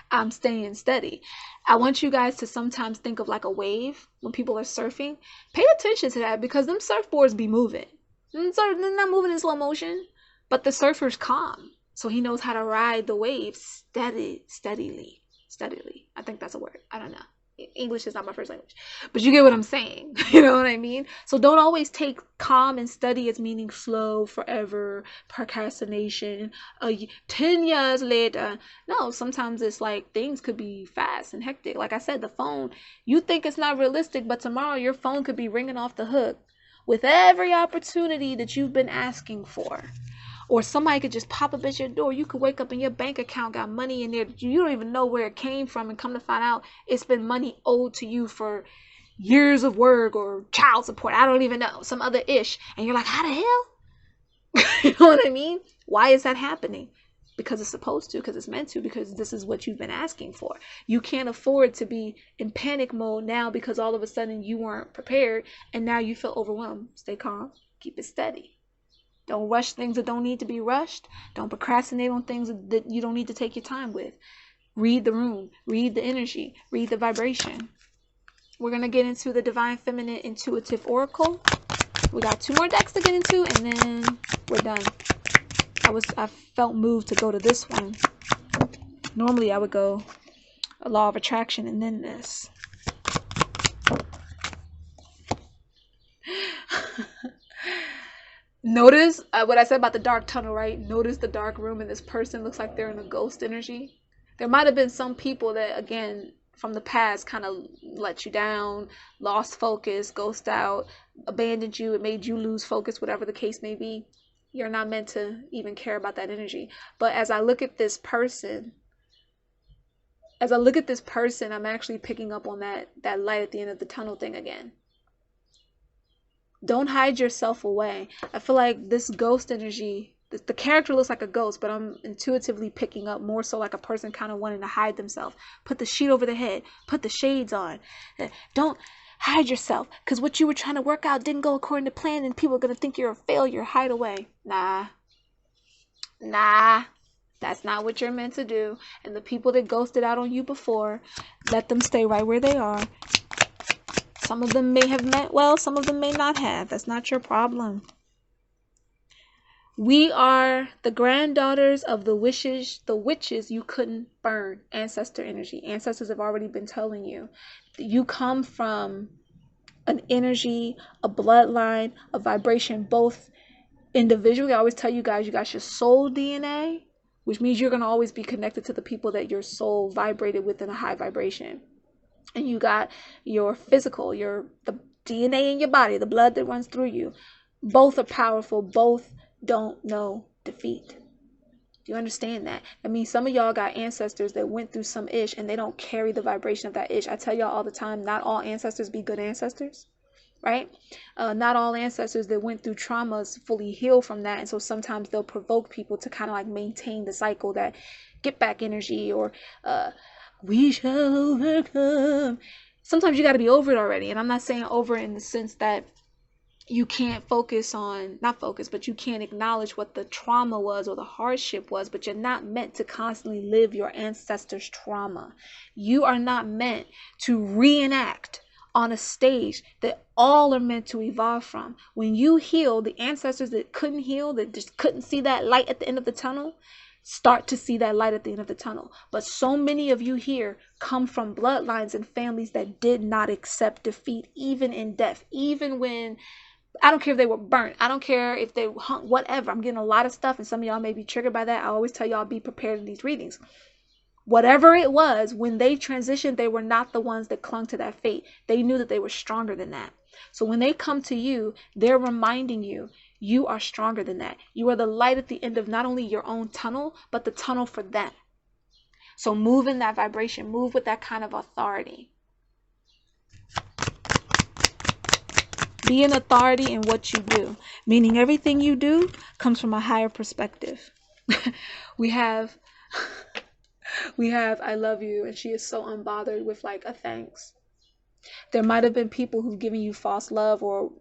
I'm staying steady. I want you guys to sometimes think of like a wave when people are surfing. Pay attention to that because them surfboards be moving. They're not moving in slow motion, but the surfer's calm. So he knows how to ride the wave steadily. I think that's a word. I don't know. English is not my first language, but you get what I'm saying. You know what I mean? So don't always take calm and steady as meaning slow, forever, procrastination, 10 years later. No, sometimes it's like things could be fast and hectic. Like I said, the phone, you think it's not realistic, but tomorrow your phone could be ringing off the hook with every opportunity that you've been asking for. Or somebody could just pop up at your door. You could wake up and your bank account got money in there that you don't even know where it came from, and come to find out it's been money owed to you for years of work or child support. I don't even know. Some other ish. And you're like, how the hell? You know what I mean? Why is that happening? Because it's supposed to, because it's meant to, because this is what you've been asking for. You can't afford to be in panic mode now because all of a sudden you weren't prepared and now you feel overwhelmed. Stay calm. Keep it steady. Don't rush things that don't need to be rushed. Don't procrastinate on things that you don't need to take your time with. Read the room. Read the energy. Read the vibration. We're going to get into the Divine Feminine Intuitive Oracle. We got 2 more decks to get into, and then we're done. I felt moved to go to this one. Normally I would go a Law of Attraction and then this. Notice what I said about the dark tunnel, right? Notice the dark room and this person looks like they're in a ghost energy. There might have been some people that, again, from the past kind of let you down, lost focus, ghosted out, abandoned you. It made you lose focus, whatever the case may be. You're not meant to even care about that energy. But as I look at this person, I'm actually picking up on that light at the end of the tunnel thing again. Don't hide yourself away. I feel like this ghost energy, the character looks like a ghost, but I'm intuitively picking up more so like a person kind of wanting to hide themselves. Put the sheet over their head. Put the shades on. Don't hide yourself, because what you were trying to work out didn't go according to plan and people are going to think you're a failure. Hide away. Nah. That's not what you're meant to do. And the people that ghosted out on you before, let them stay right where they are. Some of them may have meant well, some of them may not have. That's not your problem. We are the granddaughters of the witches you couldn't burn. Ancestor energy. Ancestors have already been telling you. You come from an energy, a bloodline, a vibration, both individually. I always tell you guys, you got your soul DNA, which means you're going to always be connected to the people that your soul vibrated with in a high vibration. And you got your physical, the DNA in your body, the blood that runs through you. Both are powerful. Both don't know defeat. Do you understand that? I mean, some of y'all got ancestors that went through some ish and they don't carry the vibration of that ish. I tell y'all all the time, not all ancestors be good ancestors, right? Not all ancestors that went through traumas fully heal from that. And so sometimes they'll provoke people to kind of like maintain the cycle, that get back energy, or we shall overcome. Sometimes you got to be over it already. And I'm not saying over in the sense that you can't but you can't acknowledge what the trauma was or the hardship was, but you're not meant to constantly live your ancestors' trauma. You are not meant to reenact on a stage that all are meant to evolve from. When you heal, the ancestors that couldn't heal, that just couldn't see that light at the end of the tunnel, start to see that light at the end of the tunnel. But so many of you here come from bloodlines and families that did not accept defeat, even in death, even when, I don't care if they were burnt, I don't care if they hung, whatever. I'm getting a lot of stuff, and some of y'all may be triggered by that. I always tell y'all, be prepared in these readings. Whatever it was, when they transitioned, they were not the ones that clung to that fate. They knew that they were stronger than that. So when they come to you, they're reminding you, you are stronger than that. You are the light at the end of not only your own tunnel, but the tunnel for them. So move in that vibration, move with that kind of authority. Be an authority in what you do, meaning everything you do comes from a higher perspective. we have I love you, and she is so unbothered with like a thanks. There might have been people who've given you false love, or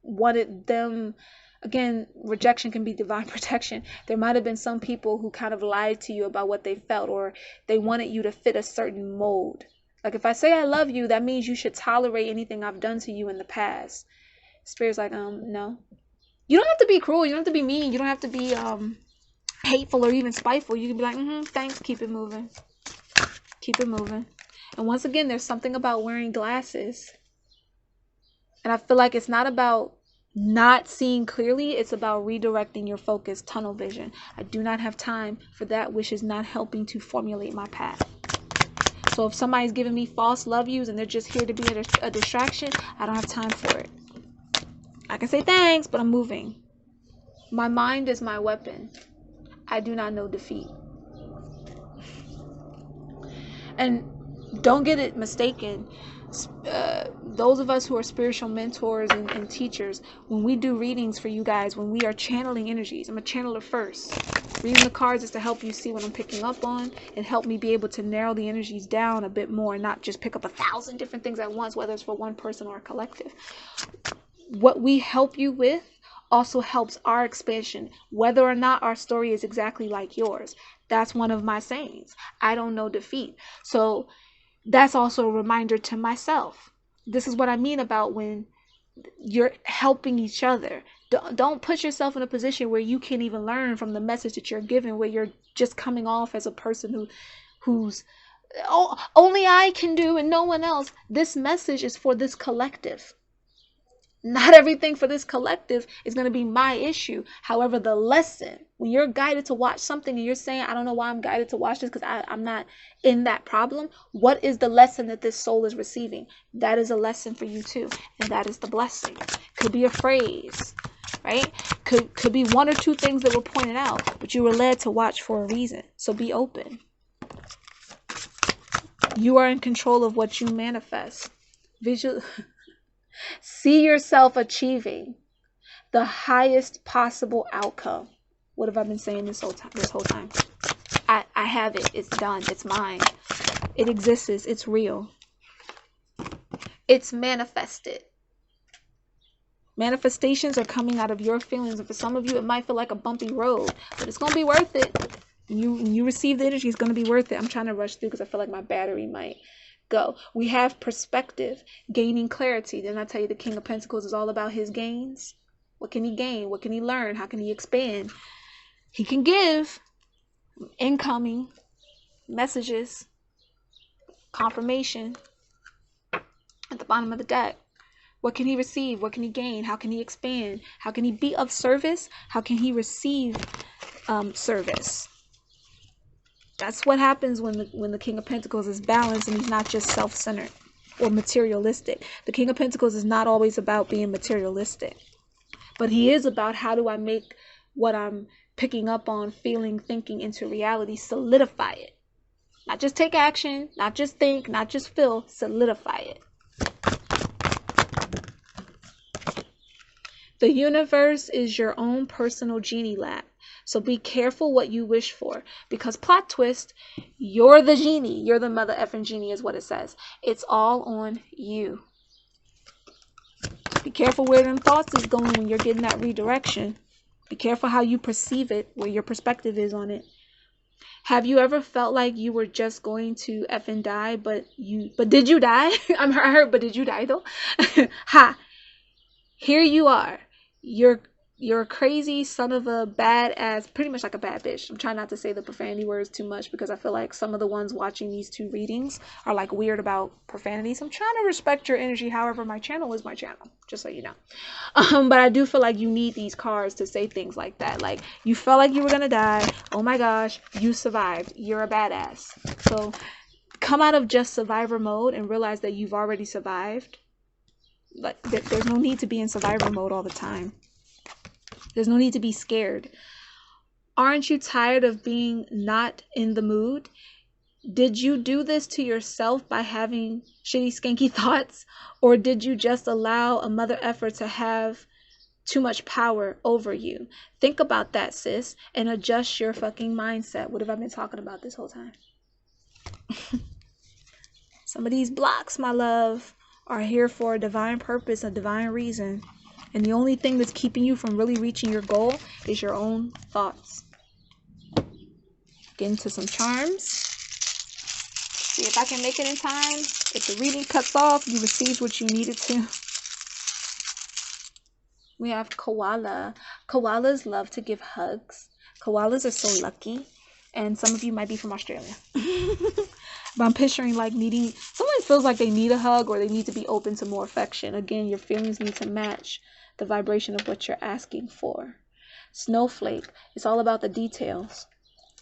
wanted them. Again, rejection can be divine protection. There might have been some people who kind of lied to you about what they felt, or they wanted you to fit a certain mold. Like, if I say I love you, that means you should tolerate anything I've done to you in the past. Spirit's like, no. You don't have to be cruel. You don't have to be mean. You don't have to be hateful or even spiteful. You can be like, thanks, keep it moving. Keep it moving. And once again, there's something about wearing glasses. And I feel like it's not about not seeing clearly. It's about redirecting your focus, tunnel vision. I do not have time for that which is not helping to formulate my path. So if somebody's giving me false love yous and they're just here to be a distraction, I don't have time for it. I can say thanks, but I'm moving. My mind is my weapon. I do not know defeat. And don't get it mistaken. Those of us who are spiritual mentors and teachers, when we do readings for you guys, when we are channeling energies, I'm a channeler first. Reading the cards is to help you see what I'm picking up on and help me be able to narrow the energies down a bit more and not just pick up 1,000 different things at once, whether it's for one person or a collective. What we help you with also helps our expansion, whether or not our story is exactly like yours. That's one of my sayings. I don't know defeat. So that's also a reminder to myself. This is what I mean about when you're helping each other. Don't put yourself in a position where you can't even learn from the message that you're given, where you're just coming off as a person who's only I can do and no one else. This message is for this collective. Not everything for this collective is going to be my issue. However, the lesson, when you're guided to watch something and you're saying, I don't know why I'm guided to watch this because I'm not in that problem. What is the lesson that this soul is receiving? That is a lesson for you too. And that is the blessing. Could be a phrase, right? Could be one or two things that were pointed out, but you were led to watch for a reason. So be open. You are in control of what you manifest. See yourself achieving the highest possible outcome. What have I been saying this whole time? I have it. It's done. It's mine. It exists. It's real. It's manifested. Manifestations are coming out of your feelings. And for some of you, it might feel like a bumpy road, but it's going to be worth it. You receive the energy. It's going to be worth it. I'm trying to rush through because I feel like my battery might go. We have perspective, gaining clarity. Didn't I tell you the King of Pentacles is all about his gains? What can he gain? What can he learn? How can he expand? He can give incoming messages, confirmation at the bottom of the deck. What can he receive? What can he gain? How can he expand? How can he be of service? How can he receive service? That's what happens when the King of Pentacles is balanced and he's not just self-centered or materialistic. The King of Pentacles is not always about being materialistic, but he is about how do I make what I'm picking up on, feeling, thinking into reality, solidify it. Not just take action, not just think, not just feel, solidify it. The universe is your own personal genie lamp. So be careful what you wish for, because plot twist, you're the genie. You're the mother effing genie is what it says. It's all on you. Be careful where them thoughts is going when you're getting that redirection. Be careful how you perceive it, where your perspective is on it. Have you ever felt like you were just going to effing die, but did you die? I heard, but did you die though? Ha! Here you are. You're a crazy son of a badass, pretty much like a bad bitch. I'm trying not to say the profanity words too much because I feel like some of the ones watching these 2 readings are like weird about profanities. I'm trying to respect your energy. However, my channel is my channel, just so you know. But I do feel like you need these cards to say things like that. Like, you felt like you were gonna die. Oh my gosh, you survived. You're a badass. So come out of just survivor mode and realize that you've already survived. Like, there's no need to be in survivor mode all the time. There's no need to be scared. Aren't you tired of being not in the mood? Did you do this to yourself by having shitty, skanky thoughts? Or did you just allow a mother effer to have too much power over you? Think about that, sis, and adjust your fucking mindset. What have I been talking about this whole time? Some of these blocks, my love, are here for a divine purpose, a divine reason. And the only thing that's keeping you from really reaching your goal is your own thoughts. Get into some charms. See if I can make it in time. If the reading cuts off, you received what you needed to. We have koala. Koalas love to give hugs. Koalas are so lucky. And some of you might be from Australia. But I'm picturing like needing, someone feels like they need a hug or they need to be open to more affection. Again, your feelings need to match the vibration of what you're asking for. Snowflake, it's all about the details.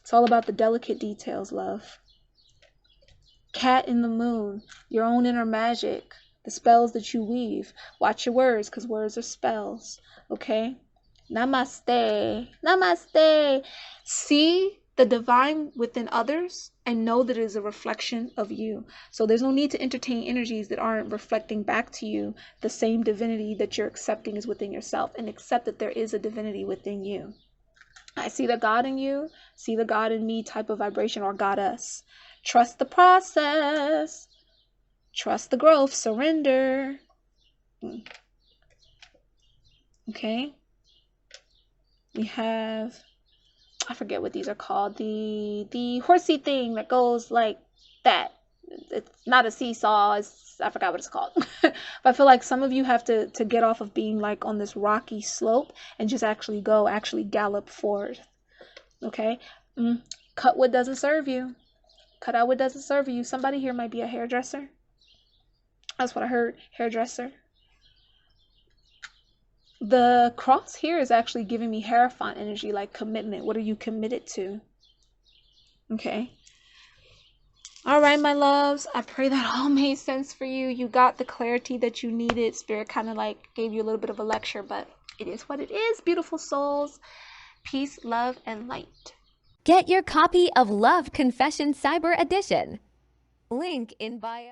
It's all about the delicate details, love. Cat in the moon, your own inner magic, the spells that you weave. Watch your words, because words are spells, okay? Namaste. Namaste. See the divine within others and know that it is a reflection of you. So there's no need to entertain energies that aren't reflecting back to you the same divinity that you're accepting is within yourself, and accept that there is a divinity within you. I see the God in you, see the God in me type of vibration, or goddess. Trust the process. Trust the growth. Surrender. Okay. We have, I forget what these are called. The horsey thing that goes like that. It's not a seesaw. I forgot what it's called. But I feel like some of you have to get off of being like on this rocky slope and just actually gallop forward. Okay? Cut what doesn't serve you. Cut out what doesn't serve you. Somebody here might be a hairdresser. That's what I heard. Hairdresser. The cross here is actually giving me Hierophant energy, like commitment. What are you committed to? Okay. All right, my loves. I pray that all made sense for you. You got the clarity that you needed. Spirit kind of like gave you a little bit of a lecture, but it is what it is, beautiful souls. Peace, love, and light. Get your copy of Love Confession Cyber Edition. Link in bio.